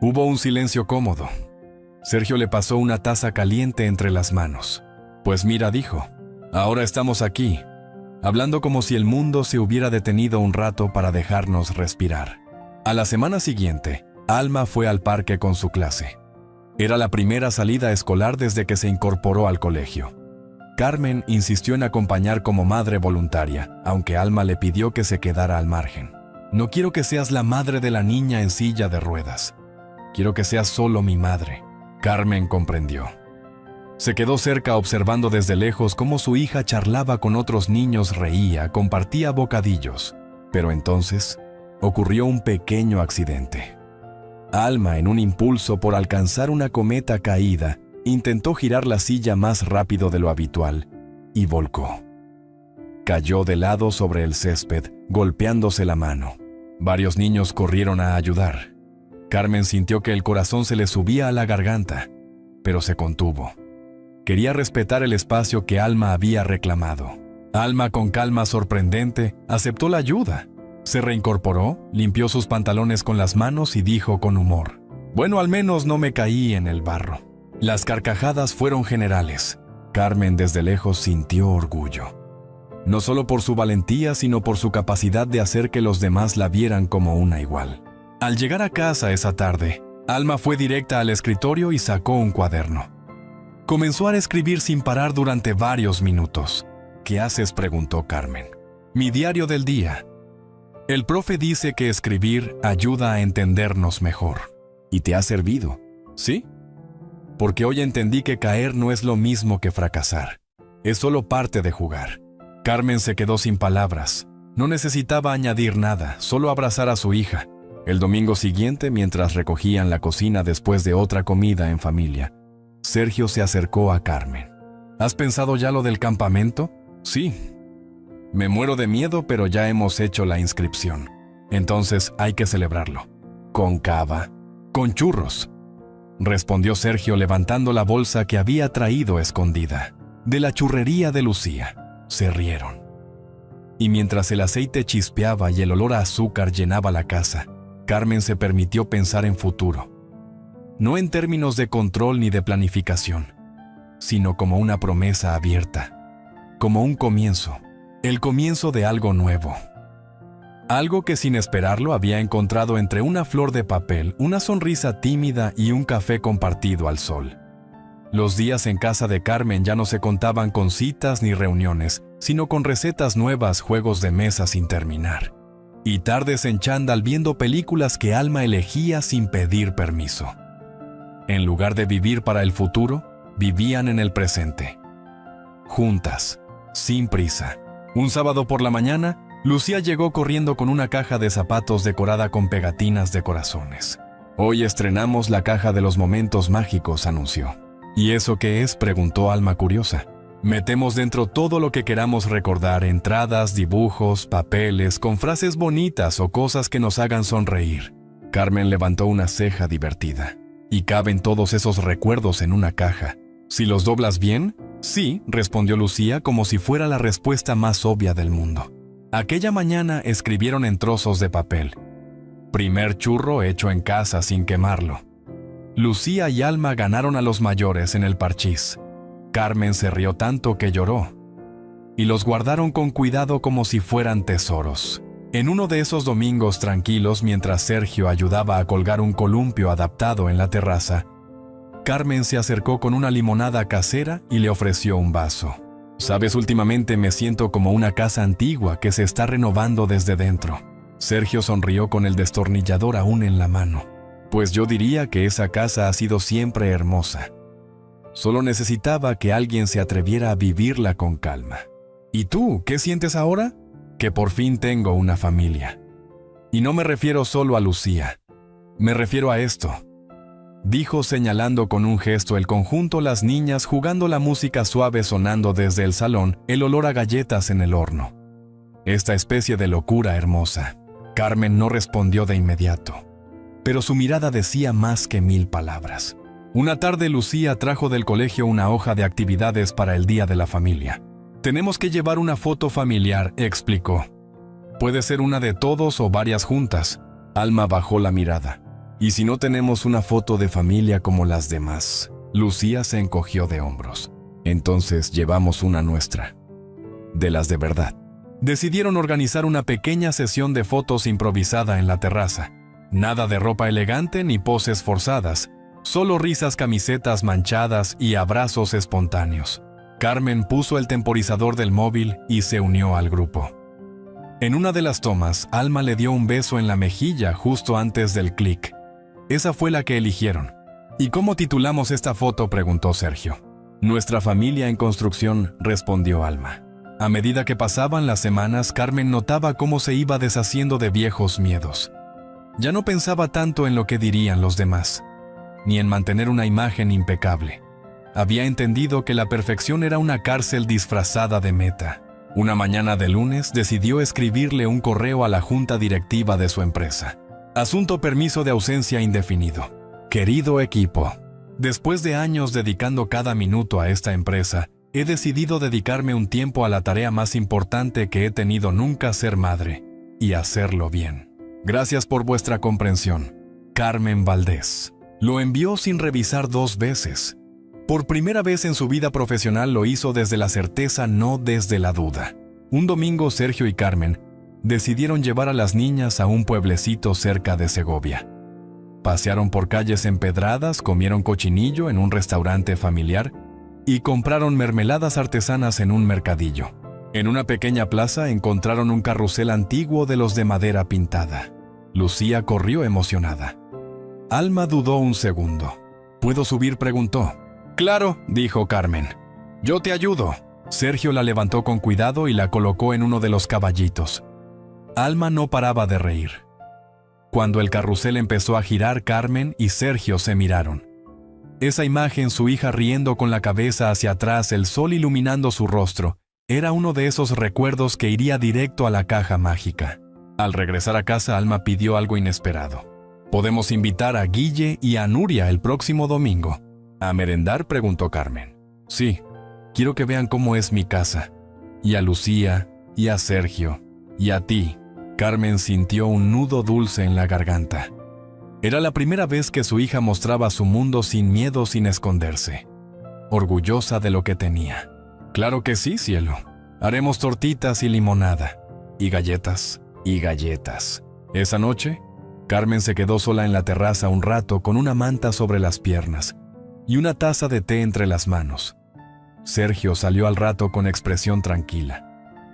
Hubo un silencio cómodo. Sergio le pasó una taza caliente entre las manos. Pues mira, dijo, ahora estamos aquí, hablando como si el mundo se hubiera detenido un rato para dejarnos respirar. A la semana siguiente, Alma fue al parque con su clase. Era la primera salida escolar desde que se incorporó al colegio. Carmen insistió en acompañar como madre voluntaria, aunque Alma le pidió que se quedara al margen. No quiero que seas la madre de la niña en silla de ruedas. Quiero que seas solo mi madre. Carmen comprendió. Se quedó cerca observando desde lejos cómo su hija charlaba con otros niños, reía, compartía bocadillos. Pero entonces ocurrió un pequeño accidente. Alma, en un impulso por alcanzar una cometa caída, intentó girar la silla más rápido de lo habitual y volcó. Cayó de lado sobre el césped, golpeándose la mano. Varios niños corrieron a ayudar. Carmen sintió que el corazón se le subía a la garganta, pero se contuvo. Quería respetar el espacio que Alma había reclamado. Alma, con calma sorprendente, aceptó la ayuda. Se reincorporó, limpió sus pantalones con las manos y dijo con humor, «Bueno, al menos no me caí en el barro». Las carcajadas fueron generales. Carmen desde lejos sintió orgullo. No solo por su valentía, sino por su capacidad de hacer que los demás la vieran como una igual. Al llegar a casa esa tarde, Alma fue directa al escritorio y sacó un cuaderno. Comenzó a escribir sin parar durante varios minutos. «¿Qué haces?», preguntó Carmen. «Mi diario del día. El profe dice que escribir ayuda a entendernos mejor». «¿Y te ha servido?». «Sí. Porque hoy entendí que caer no es lo mismo que fracasar. Es solo parte de jugar». Carmen se quedó sin palabras. No necesitaba añadir nada, solo abrazar a su hija. El domingo siguiente, mientras recogían la cocina después de otra comida en familia, Sergio se acercó a Carmen. «¿Has pensado ya lo del campamento?». «Sí. Me muero de miedo, pero ya hemos hecho la inscripción. Entonces hay que celebrarlo. Con cava, con churros», respondió Sergio levantando la bolsa que había traído escondida. «De la churrería de Lucía». Se rieron. Y mientras el aceite chispeaba y el olor a azúcar llenaba la casa, Carmen se permitió pensar en futuro. No en términos de control ni de planificación, sino como una promesa abierta, como un comienzo, el comienzo de algo nuevo. Algo que sin esperarlo había encontrado entre una flor de papel, una sonrisa tímida y un café compartido al sol. Los días en casa de Carmen ya no se contaban con citas ni reuniones, sino con recetas nuevas, juegos de mesa sin terminar. Y tardes en chándal viendo películas que Alma elegía sin pedir permiso. En lugar de vivir para el futuro, vivían en el presente. Juntas, sin prisa. Un sábado por la mañana, Lucía llegó corriendo con una caja de zapatos decorada con pegatinas de corazones. «Hoy estrenamos la caja de los momentos mágicos», anunció. «¿Y eso qué es?», preguntó Alma curiosa. «Metemos dentro todo lo que queramos recordar, entradas, dibujos, papeles, con frases bonitas o cosas que nos hagan sonreír». Carmen levantó una ceja divertida. «¿Y caben todos esos recuerdos en una caja? ¿Si los doblas bien?». «Sí», respondió Lucía como si fuera la respuesta más obvia del mundo. Aquella mañana escribieron en trozos de papel: «Primer churro hecho en casa sin quemarlo». Lucía y Alma ganaron a los mayores en el parchís. Carmen se rió tanto que lloró. Y los guardaron con cuidado como si fueran tesoros. En uno de esos domingos tranquilos, mientras Sergio ayudaba a colgar un columpio adaptado en la terraza, Carmen se acercó con una limonada casera y le ofreció un vaso. «Sabes, últimamente me siento como una casa antigua que se está renovando desde dentro». Sergio sonrió con el destornillador aún en la mano. «Pues yo diría que esa casa ha sido siempre hermosa. Solo necesitaba que alguien se atreviera a vivirla con calma». «¿Y tú, qué sientes ahora?». «Que por fin tengo una familia. Y no me refiero solo a Lucía. Me refiero a esto», dijo señalando con un gesto el conjunto, las niñas jugando, la música suave sonando desde el salón, el olor a galletas en el horno. Esta especie de locura hermosa. Carmen no respondió de inmediato, pero su mirada decía más que 1000 palabras. Una tarde Lucía trajo del colegio una hoja de actividades para el Día de la Familia. «Tenemos que llevar una foto familiar», explicó. «Puede ser una de todos o varias juntas». Alma bajó la mirada. ¿Y si no tenemos una foto de familia como las demás? Lucía se encogió de hombros. Entonces llevamos una nuestra. De las de verdad. Decidieron organizar una pequeña sesión de fotos improvisada en la terraza. Nada de ropa elegante ni poses forzadas. Solo risas, camisetas manchadas y abrazos espontáneos. Carmen puso el temporizador del móvil y se unió al grupo. En una de las tomas, Alma le dio un beso en la mejilla justo antes del clic. Esa fue la que eligieron. ¿Y cómo titulamos esta foto?, preguntó Sergio. Nuestra familia en construcción, respondió Alma. A medida que pasaban las semanas, Carmen notaba cómo se iba deshaciendo de viejos miedos. Ya no pensaba tanto en lo que dirían los demás, ni en mantener una imagen impecable. Había entendido que la perfección era una cárcel disfrazada de meta. Una mañana de lunes decidió escribirle un correo a la junta directiva de su empresa. Asunto: permiso de ausencia indefinido. Querido equipo, después de años dedicando cada minuto a esta empresa, he decidido dedicarme un tiempo a la tarea más importante que he tenido nunca: ser madre, y hacerlo bien. Gracias por vuestra comprensión. Carmen Valdés. Lo envió sin revisar 2 veces. Por primera vez en su vida profesional lo hizo desde la certeza, no desde la duda. Un domingo, Sergio y Carmen decidieron llevar a las niñas a un pueblecito cerca de Segovia. Pasearon por calles empedradas, comieron cochinillo en un restaurante familiar y compraron mermeladas artesanas en un mercadillo. En una pequeña plaza encontraron un carrusel antiguo de los de madera pintada. Lucía corrió emocionada. Alma dudó un segundo. ¿Puedo subir?, preguntó. Claro, dijo Carmen. Yo te ayudo. Sergio la levantó con cuidado y la colocó en uno de los caballitos. Alma no paraba de reír. Cuando el carrusel empezó a girar, Carmen y Sergio se miraron. Esa imagen, su hija riendo con la cabeza hacia atrás, el sol iluminando su rostro, era uno de esos recuerdos que iría directo a la caja mágica. Al regresar a casa, Alma pidió algo inesperado. ¿Podemos invitar a Guille y a Nuria el próximo domingo? ¿A merendar?, preguntó Carmen. Sí, quiero que vean cómo es mi casa. Y a Lucía, y a Sergio, y a ti. Carmen sintió un nudo dulce en la garganta. Era la primera vez que su hija mostraba su mundo sin miedo, sin esconderse. Orgullosa de lo que tenía. Claro que sí, cielo. Haremos tortitas y limonada. Y galletas, y galletas. Esa noche, Carmen se quedó sola en la terraza un rato con una manta sobre las piernas y una taza de té entre las manos. Sergio salió al rato con expresión tranquila.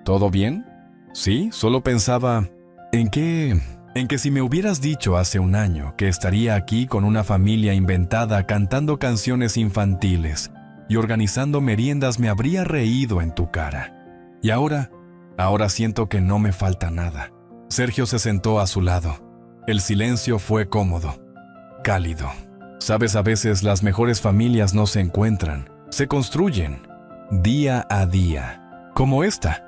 ¿Todo bien? Sí, solo pensaba en que si me hubieras dicho hace un año que estaría aquí con una familia inventada cantando canciones infantiles y organizando meriendas, me habría reído en tu cara. Y ahora siento que no me falta nada. Sergio se sentó a su lado. El silencio fue cómodo, cálido. Sabes, a veces las mejores familias no se encuentran, se construyen, día a día. Como esta,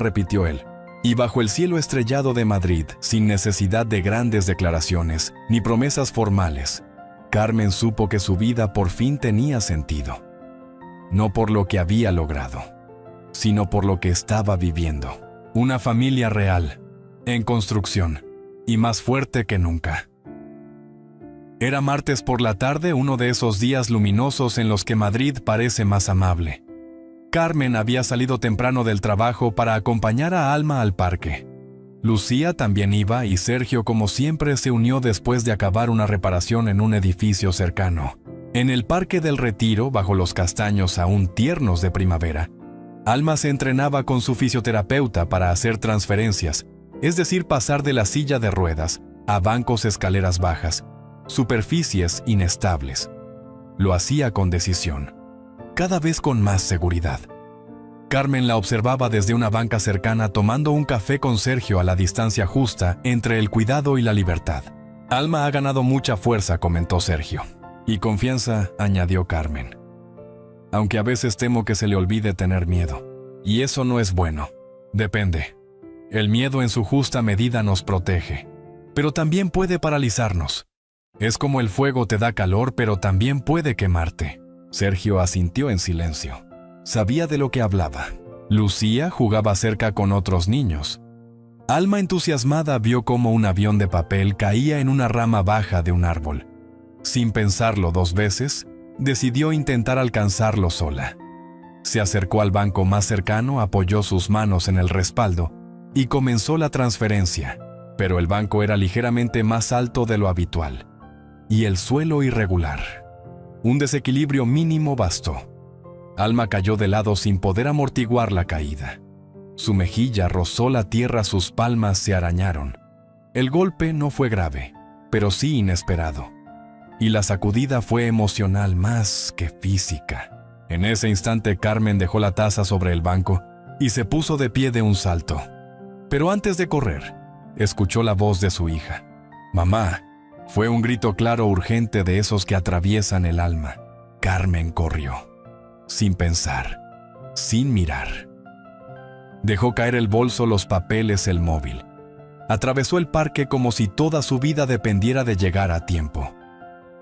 repitió él. Y bajo el cielo estrellado de Madrid, sin necesidad de grandes declaraciones ni promesas formales, Carmen supo que su vida por fin tenía sentido. No por lo que había logrado, sino por lo que estaba viviendo. Una familia real, en construcción, y más fuerte que nunca. Era martes por la tarde, uno de esos días luminosos en los que Madrid parece más amable. Carmen había salido temprano del trabajo para acompañar a Alma al parque. Lucía también iba y Sergio, como siempre, se unió después de acabar una reparación en un edificio cercano. En el Parque del Retiro, bajo los castaños aún tiernos de primavera, Alma se entrenaba con su fisioterapeuta para hacer transferencias, es decir, pasar de la silla de ruedas a bancos, escaleras bajas, superficies inestables. Lo hacía con decisión, cada vez con más seguridad. Carmen la observaba desde una banca cercana tomando un café con Sergio a la distancia justa entre el cuidado y la libertad. Alma ha ganado mucha fuerza, comentó Sergio. Y confianza, añadió Carmen. Aunque a veces temo que se le olvide tener miedo. Y eso no es bueno. Depende. El miedo en su justa medida nos protege, pero también puede paralizarnos. Es como el fuego, te da calor, pero también puede quemarte. Sergio asintió en silencio. Sabía de lo que hablaba. Lucía jugaba cerca con otros niños. Alma, entusiasmada, vio cómo un avión de papel caía en una rama baja de un árbol. Sin pensarlo 2 veces, decidió intentar alcanzarlo sola. Se acercó al banco más cercano, apoyó sus manos en el respaldo y comenzó la transferencia, pero el banco era ligeramente más alto de lo habitual y el suelo irregular. Un desequilibrio mínimo bastó. Alma cayó de lado sin poder amortiguar la caída. Su mejilla rozó la tierra, sus palmas se arañaron. El golpe no fue grave, pero sí inesperado. Y la sacudida fue emocional más que física. En ese instante Carmen dejó la taza sobre el banco y se puso de pie de un salto. Pero antes de correr, escuchó la voz de su hija. «Mamá». Fue un grito claro, urgente, de esos que atraviesan el alma. Carmen corrió, sin pensar, sin mirar. Dejó caer el bolso, los papeles, el móvil. Atravesó el parque como si toda su vida dependiera de llegar a tiempo.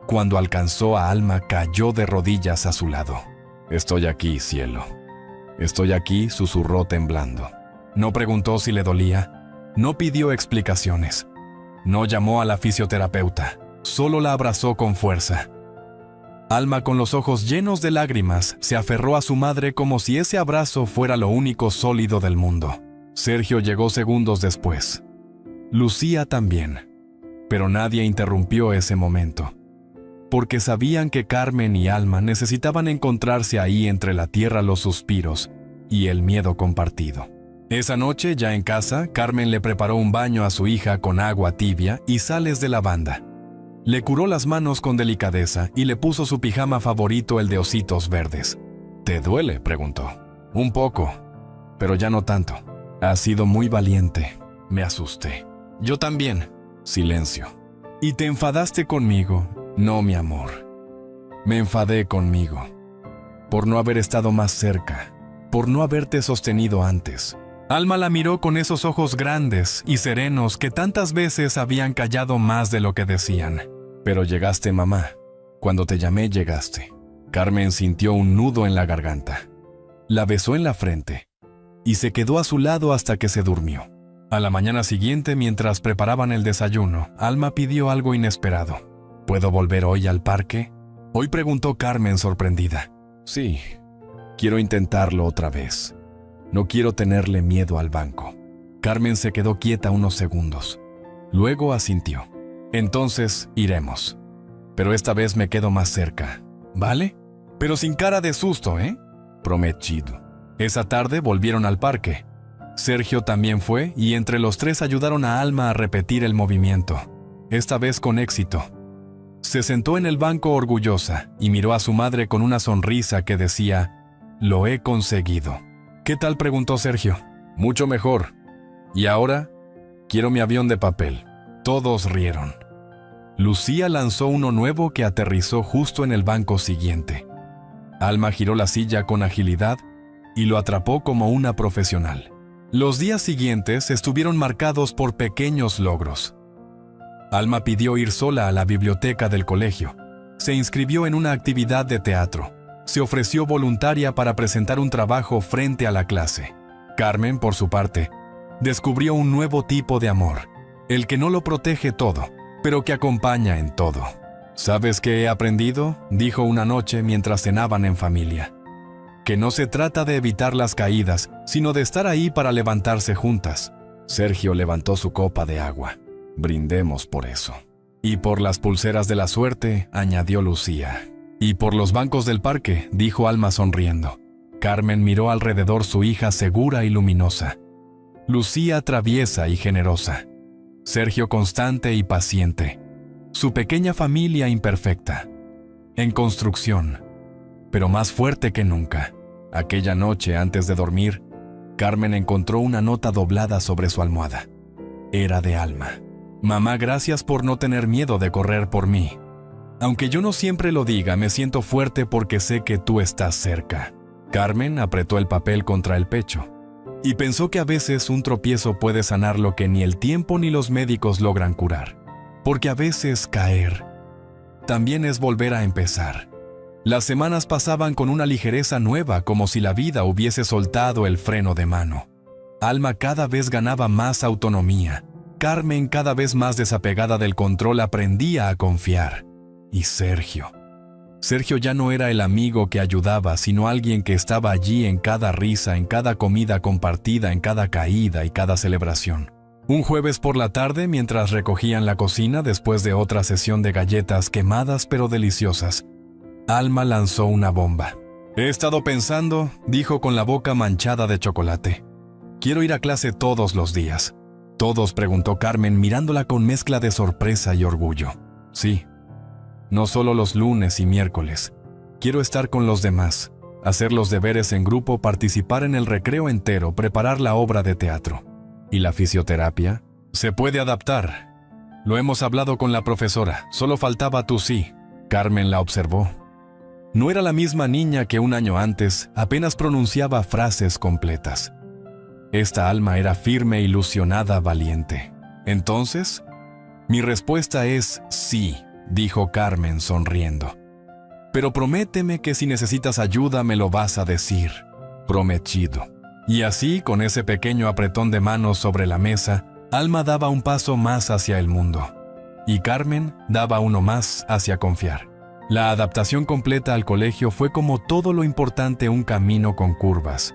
Cuando alcanzó a Alma, cayó de rodillas a su lado. «Estoy aquí, cielo. Estoy aquí», susurró temblando. No preguntó si le dolía. No pidió explicaciones. No llamó a la fisioterapeuta. Solo la abrazó con fuerza. Alma, con los ojos llenos de lágrimas, se aferró a su madre como si ese abrazo fuera lo único sólido del mundo. Sergio llegó segundos después. Lucía también. Pero nadie interrumpió ese momento, porque sabían que Carmen y Alma necesitaban encontrarse ahí entre la tierra, los suspiros y el miedo compartido. Esa noche, ya en casa, Carmen le preparó un baño a su hija con agua tibia y sales de lavanda. Le curó las manos con delicadeza y le puso su pijama favorito, el de ositos verdes. «¿Te duele?», preguntó. «Un poco, pero ya no tanto. Has sido muy valiente». Me asusté. «Yo también». Silencio. «¿Y te enfadaste conmigo?». «No, mi amor. Me enfadé conmigo. Por no haber estado más cerca. Por no haberte sostenido antes». Alma la miró con esos ojos grandes y serenos que tantas veces habían callado más de lo que decían. «Pero llegaste, mamá. Cuando te llamé, llegaste». Carmen sintió un nudo en la garganta. La besó en la frente y se quedó a su lado hasta que se durmió. A la mañana siguiente, mientras preparaban el desayuno, Alma pidió algo inesperado. «¿Puedo volver hoy al parque?». «¿Hoy?», preguntó Carmen, sorprendida. «Sí, quiero intentarlo otra vez. No quiero tenerle miedo al banco». Carmen se quedó quieta unos segundos. Luego asintió. «Entonces iremos. Pero esta vez me quedo más cerca, ¿vale? Pero sin cara de susto, ¿eh?». «Prometido». Esa tarde volvieron al parque. Sergio también fue y entre los 3 ayudaron a Alma a repetir el movimiento. Esta vez con éxito. Se sentó en el banco orgullosa y miró a su madre con una sonrisa que decía: «Lo he conseguido». «¿Qué tal?», preguntó Sergio. «Mucho mejor. Y ahora, quiero mi avión de papel». Todos rieron. Lucía lanzó uno nuevo que aterrizó justo en el banco siguiente. Alma giró la silla con agilidad y lo atrapó como una profesional. Los días siguientes estuvieron marcados por pequeños logros. Alma pidió ir sola a la biblioteca del colegio. Se inscribió en una actividad de teatro. Se ofreció voluntaria para presentar un trabajo frente a la clase. Carmen, por su parte, descubrió un nuevo tipo de amor, el que no lo protege todo, pero que acompaña en todo. «¿Sabes qué he aprendido?», dijo una noche mientras cenaban en familia. «Que no se trata de evitar las caídas, sino de estar ahí para levantarse juntas». Sergio levantó su copa de agua. «Brindemos por eso». «Y por las pulseras de la suerte», añadió Lucía. «Y por los bancos del parque», dijo Alma sonriendo. Carmen miró alrededor, su hija segura y luminosa. Lucía traviesa y generosa. Sergio constante y paciente. Su pequeña familia imperfecta. En construcción, pero más fuerte que nunca. Aquella noche, antes de dormir, Carmen encontró una nota doblada sobre su almohada. Era de Alma. «Mamá, gracias por no tener miedo de correr por mí. Aunque yo no siempre lo diga, me siento fuerte porque sé que tú estás cerca». Carmen apretó el papel contra el pecho y pensó que a veces un tropiezo puede sanar lo que ni el tiempo ni los médicos logran curar. Porque a veces caer también es volver a empezar. Las semanas pasaban con una ligereza nueva, como si la vida hubiese soltado el freno de mano. Alma cada vez ganaba más autonomía. Carmen, cada vez más desapegada del control, aprendía a confiar. Y Sergio ya no era el amigo que ayudaba, sino alguien que estaba allí en cada risa, en cada comida compartida, en cada caída y cada celebración. Un jueves por la tarde, mientras recogían la cocina después de otra sesión de galletas quemadas pero deliciosas, Alma lanzó una bomba. «He estado pensando», dijo con la boca manchada de chocolate. «Quiero ir a clase todos los días». «¿Todos?», preguntó Carmen, mirándola con mezcla de sorpresa y orgullo. «Sí. No solo los lunes y miércoles. Quiero estar con los demás, hacer los deberes en grupo, participar en el recreo entero, preparar la obra de teatro». «¿Y la fisioterapia?» «Se puede adaptar. Lo hemos hablado con la profesora. Solo faltaba tu sí». Carmen la observó. No era la misma niña que un año antes, apenas pronunciaba frases completas. Esta Alma era firme, ilusionada, valiente. «¿Entonces?» «Mi respuesta es sí», dijo Carmen sonriendo. «Pero prométeme que si necesitas ayuda me lo vas a decir». «Prometido». Y así, con ese pequeño apretón de manos sobre la mesa, Alma daba un paso más hacia el mundo. Y Carmen daba uno más hacia confiar. La adaptación completa al colegio fue, como todo lo importante, un camino con curvas.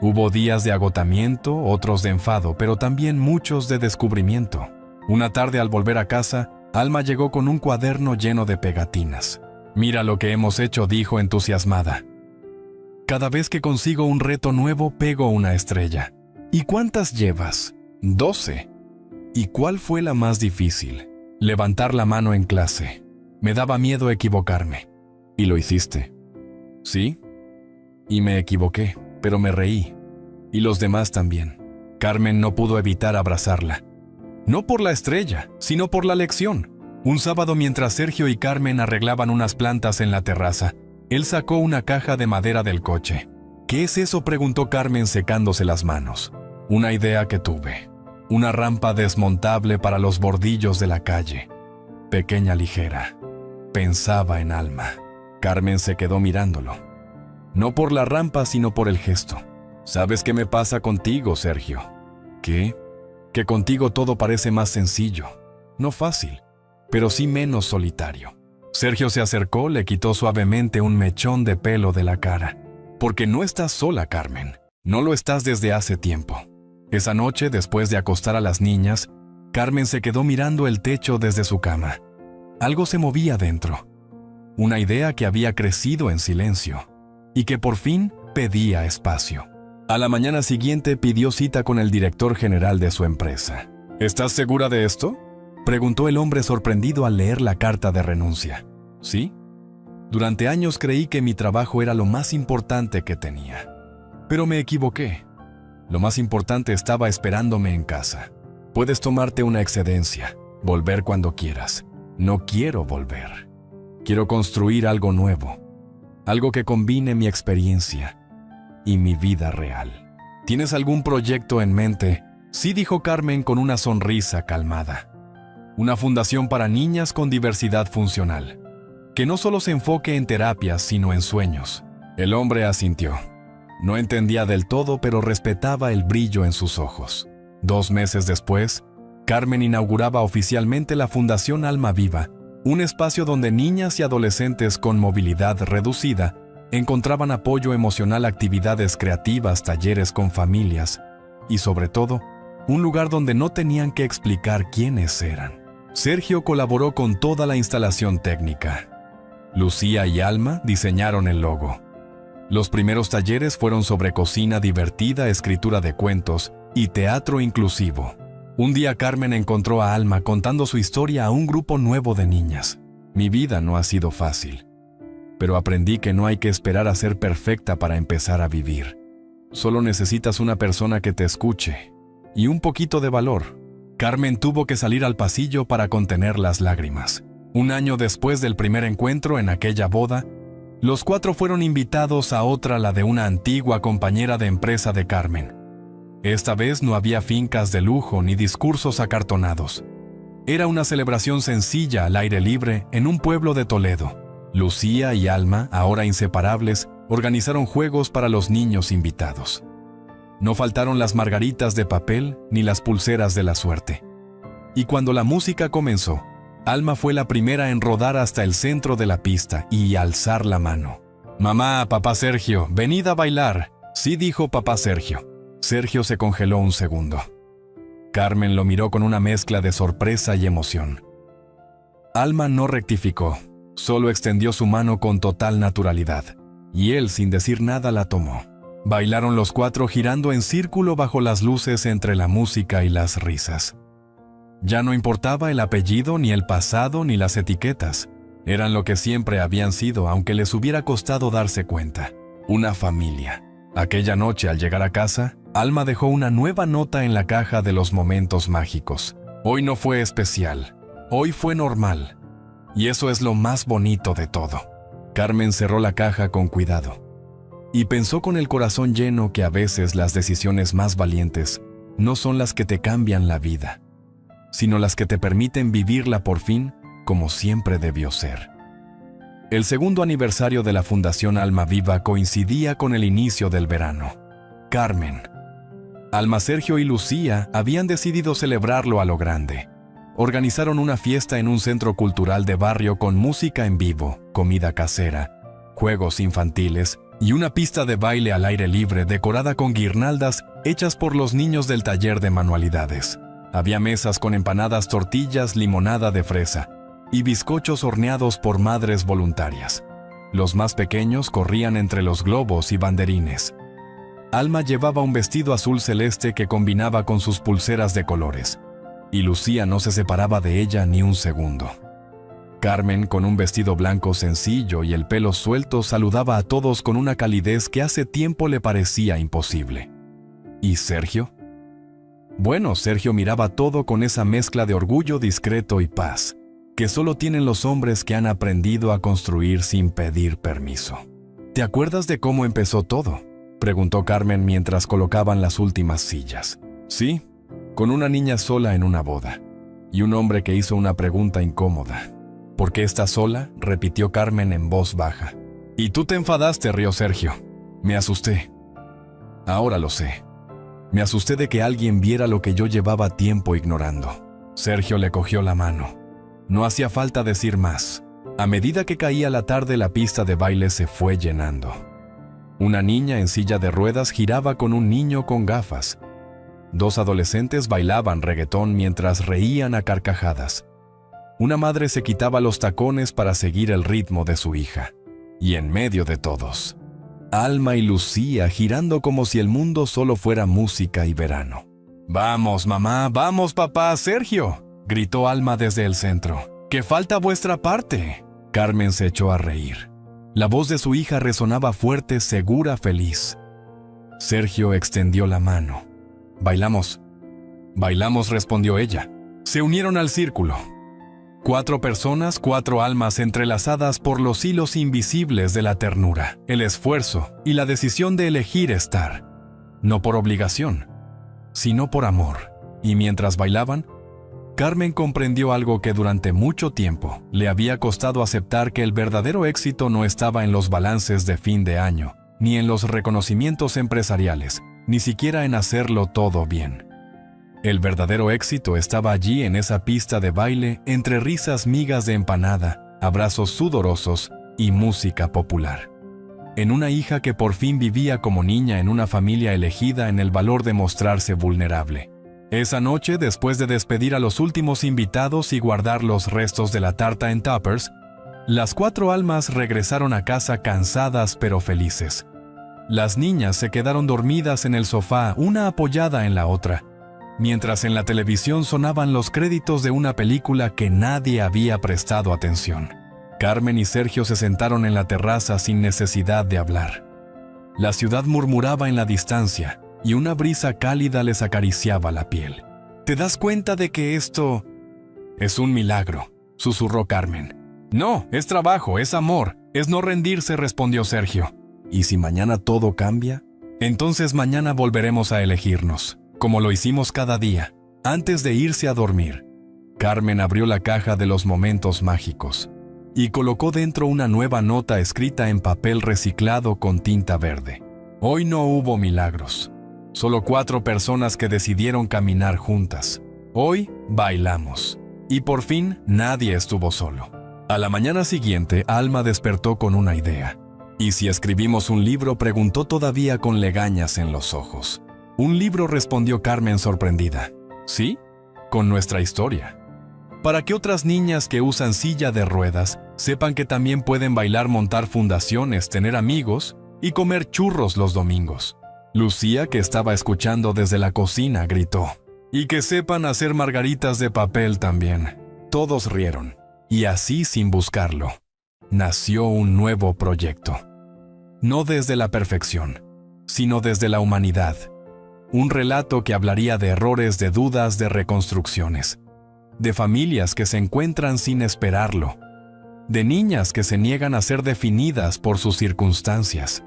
Hubo días de agotamiento, otros de enfado, pero también muchos de descubrimiento. Una tarde, al volver a casa, Alma llegó con un cuaderno lleno de pegatinas. «Mira lo que hemos hecho», dijo entusiasmada. «Cada vez que consigo un reto nuevo, pego una estrella». «¿Y cuántas llevas?» 12. «¿Y cuál fue la más difícil?» «Levantar la mano en clase. Me daba miedo equivocarme». «¿Y lo hiciste?» «Sí. Y me equivoqué, pero me reí. Y los demás también». Carmen no pudo evitar abrazarla. No por la estrella, sino por la lección. Un sábado, mientras Sergio y Carmen arreglaban unas plantas en la terraza, él sacó una caja de madera del coche. «¿Qué es eso?», preguntó Carmen secándose las manos. «Una idea que tuve. Una rampa desmontable para los bordillos de la calle. Pequeña, ligera». Pensaba en Alma. Carmen se quedó mirándolo. No por la rampa, sino por el gesto. «¿Sabes qué me pasa contigo, Sergio?» «¿Qué?» «Que contigo todo parece más sencillo. No fácil, pero sí menos solitario». Sergio se acercó, le quitó suavemente un mechón de pelo de la cara. «Porque no estás sola, Carmen. No lo estás desde hace tiempo». Esa noche, después de acostar a las niñas, Carmen se quedó mirando el techo desde su cama. Algo se movía dentro. Una idea que había crecido en silencio y que por fin pedía espacio. A la mañana siguiente pidió cita con el director general de su empresa. «¿Estás segura de esto?», preguntó el hombre, sorprendido al leer la carta de renuncia. «Sí. Durante años creí que mi trabajo era lo más importante que tenía. Pero me equivoqué. Lo más importante estaba esperándome en casa. Puedes tomarte una excedencia, volver cuando quieras. No quiero volver. Quiero construir algo nuevo, algo que combine mi experiencia y mi vida real». «¿Tienes algún proyecto en mente?». «Sí», dijo Carmen con una sonrisa calmada. «Una fundación para niñas con diversidad funcional, que no solo se enfoque en terapias, sino en sueños». El hombre asintió. No entendía del todo, pero respetaba el brillo en sus ojos. 2 meses después, Carmen inauguraba oficialmente la Fundación Alma Viva, un espacio donde niñas y adolescentes con movilidad reducida encontraban apoyo emocional, actividades creativas, talleres con familias y, sobre todo, un lugar donde no tenían que explicar quiénes eran. Sergio colaboró con toda la instalación técnica. Lucía y Alma diseñaron el logo. Los primeros talleres fueron sobre cocina divertida, escritura de cuentos y teatro inclusivo. Un día Carmen encontró a Alma contando su historia a un grupo nuevo de niñas. «Mi vida no ha sido fácil, pero aprendí que no hay que esperar a ser perfecta para empezar a vivir. Solo necesitas una persona que te escuche y un poquito de valor». Carmen tuvo que salir al pasillo para contener las lágrimas. Un año después del primer encuentro en aquella boda, los 4 fueron invitados a otra, la de una antigua compañera de empresa de Carmen. Esta vez no había fincas de lujo ni discursos acartonados. Era una celebración sencilla al aire libre en un pueblo de Toledo. Lucía y Alma, ahora inseparables, organizaron juegos para los niños invitados. No faltaron las margaritas de papel ni las pulseras de la suerte. Y cuando la música comenzó, Alma fue la primera en rodar hasta el centro de la pista y alzar la mano. «Mamá, papá Sergio, venid a bailar», sí dijo papá Sergio. Sergio se congeló un segundo. Carmen lo miró con una mezcla de sorpresa y emoción. Alma no rectificó, solo extendió su mano con total naturalidad, y él, sin decir nada, la tomó. Bailaron los cuatro girando en círculo bajo las luces entre la música y las risas. Ya no importaba el apellido, ni el pasado, ni las etiquetas. Eran lo que siempre habían sido, aunque les hubiera costado darse cuenta. Una familia. Aquella noche, al llegar a casa, Alma dejó una nueva nota en la caja de los momentos mágicos. Hoy no fue especial. Hoy fue normal. Y eso es lo más bonito de todo. Carmen cerró la caja con cuidado. Y pensó con el corazón lleno que a veces las decisiones más valientes no son las que te cambian la vida, sino las que te permiten vivirla por fin como siempre debió ser. El segundo aniversario de la Fundación Alma Viva coincidía con el inicio del verano. Carmen, Alma, Sergio y Lucía habían decidido celebrarlo a lo grande. Organizaron una fiesta en un centro cultural de barrio con música en vivo, comida casera, juegos infantiles y una pista de baile al aire libre decorada con guirnaldas hechas por los niños del taller de manualidades. Había mesas con empanadas, tortillas, limonada de fresa y bizcochos horneados por madres voluntarias. Los más pequeños corrían entre los globos y banderines. Alma llevaba un vestido azul celeste que combinaba con sus pulseras de colores, y Lucía no se separaba de ella ni un segundo. Carmen, con un vestido blanco sencillo y el pelo suelto, saludaba a todos con una calidez que hace tiempo le parecía imposible. ¿Y Sergio? Bueno, Sergio miraba todo con esa mezcla de orgullo discreto y paz, que solo tienen los hombres que han aprendido a construir sin pedir permiso. ¿Te acuerdas de cómo empezó todo?, preguntó Carmen mientras colocaban las últimas sillas. Sí, con una niña sola en una boda, y un hombre que hizo una pregunta incómoda. ¿Por qué estás sola?, repitió Carmen en voz baja. Y tú te enfadaste, rió Sergio. Me asusté. Ahora lo sé. Me asusté de que alguien viera lo que yo llevaba tiempo ignorando. Sergio le cogió la mano. No hacía falta decir más. A medida que caía la tarde, la pista de baile se fue llenando. Una niña en silla de ruedas giraba con un niño con gafas. Dos adolescentes bailaban reggaetón mientras reían a carcajadas. Una madre se quitaba los tacones para seguir el ritmo de su hija. Y en medio de todos, Alma y Lucía girando como si el mundo solo fuera música y verano. «Vamos, mamá, vamos, papá, Sergio», gritó Alma desde el centro. «¡Que falta vuestra parte!». Carmen se echó a reír. La voz de su hija resonaba fuerte, segura, feliz. Sergio extendió la mano. «Bailamos». «Bailamos», respondió ella. Se unieron al círculo. 4 personas, 4 almas entrelazadas por los hilos invisibles de la ternura, el esfuerzo y la decisión de elegir estar. No por obligación, sino por amor. Y mientras bailaban, Carmen comprendió algo que durante mucho tiempo le había costado aceptar: que el verdadero éxito no estaba en los balances de fin de año, ni en los reconocimientos empresariales, ni siquiera en hacerlo todo bien. El verdadero éxito estaba allí, en esa pista de baile, entre risas, migas de empanada, abrazos sudorosos y música popular. En una hija que por fin vivía como niña en una familia elegida, en el valor de mostrarse vulnerable. Esa noche, después de despedir a los últimos invitados y guardar los restos de la tarta en tuppers, las 4 almas regresaron a casa cansadas pero felices. Las niñas se quedaron dormidas en el sofá, una apoyada en la otra, mientras en la televisión sonaban los créditos de una película que nadie había prestado atención. Carmen y Sergio se sentaron en la terraza sin necesidad de hablar. La ciudad murmuraba en la distancia y una brisa cálida les acariciaba la piel. ¿Te das cuenta de que esto es un milagro?, susurró Carmen. No, es trabajo, es amor, es no rendirse, respondió Sergio. ¿Y si mañana todo cambia? Entonces mañana volveremos a elegirnos, como lo hicimos cada día, antes de irse a dormir. Carmen abrió la caja de los momentos mágicos y colocó dentro una nueva nota escrita en papel reciclado con tinta verde. Hoy no hubo milagros, Solo 4 personas que decidieron caminar juntas. Hoy bailamos. Y por fin nadie estuvo solo. A la mañana siguiente, Alma despertó con una idea. ¿Y si escribimos un libro?, preguntó todavía con legañas en los ojos. ¿Un libro?, respondió Carmen sorprendida. ¿Sí? Con nuestra historia. Para que otras niñas que usan silla de ruedas sepan que también pueden bailar, montar fundaciones, tener amigos y comer churros los domingos. Lucía, que estaba escuchando desde la cocina, gritó. Y que sepan hacer margaritas de papel también. Todos rieron. Y así, sin buscarlo, nació un nuevo proyecto. No desde la perfección, sino desde la humanidad. Un relato que hablaría de errores, de dudas, de reconstrucciones. De familias que se encuentran sin esperarlo. De niñas que se niegan a ser definidas por sus circunstancias.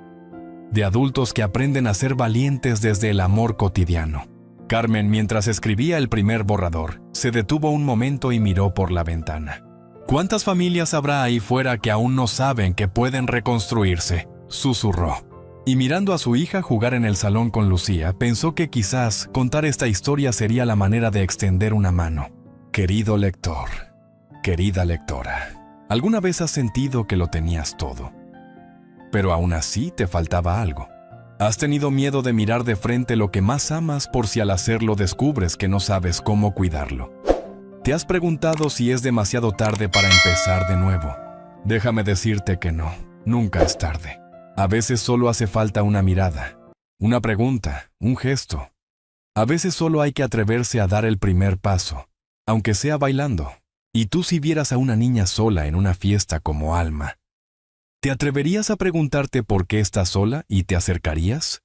De adultos que aprenden a ser valientes desde el amor cotidiano. Carmen, mientras escribía el primer borrador, se detuvo un momento y miró por la ventana. ¿Cuántas familias habrá ahí fuera que aún no saben que pueden reconstruirse?, susurró. Y mirando a su hija jugar en el salón con Lucía, pensó que quizás contar esta historia sería la manera de extender una mano. Querido lector, querida lectora, ¿alguna vez has sentido que lo tenías todo? Pero aún así te faltaba algo. ¿Has tenido miedo de mirar de frente lo que más amas por si al hacerlo descubres que no sabes cómo cuidarlo? ¿Te has preguntado si es demasiado tarde para empezar de nuevo? Déjame decirte que no, nunca es tarde. A veces solo hace falta una mirada, una pregunta, un gesto. A veces solo hay que atreverse a dar el primer paso, aunque sea bailando. Y tú, si vieras a una niña sola en una fiesta como Alma, ¿te atreverías a preguntarte por qué estás sola y te acercarías?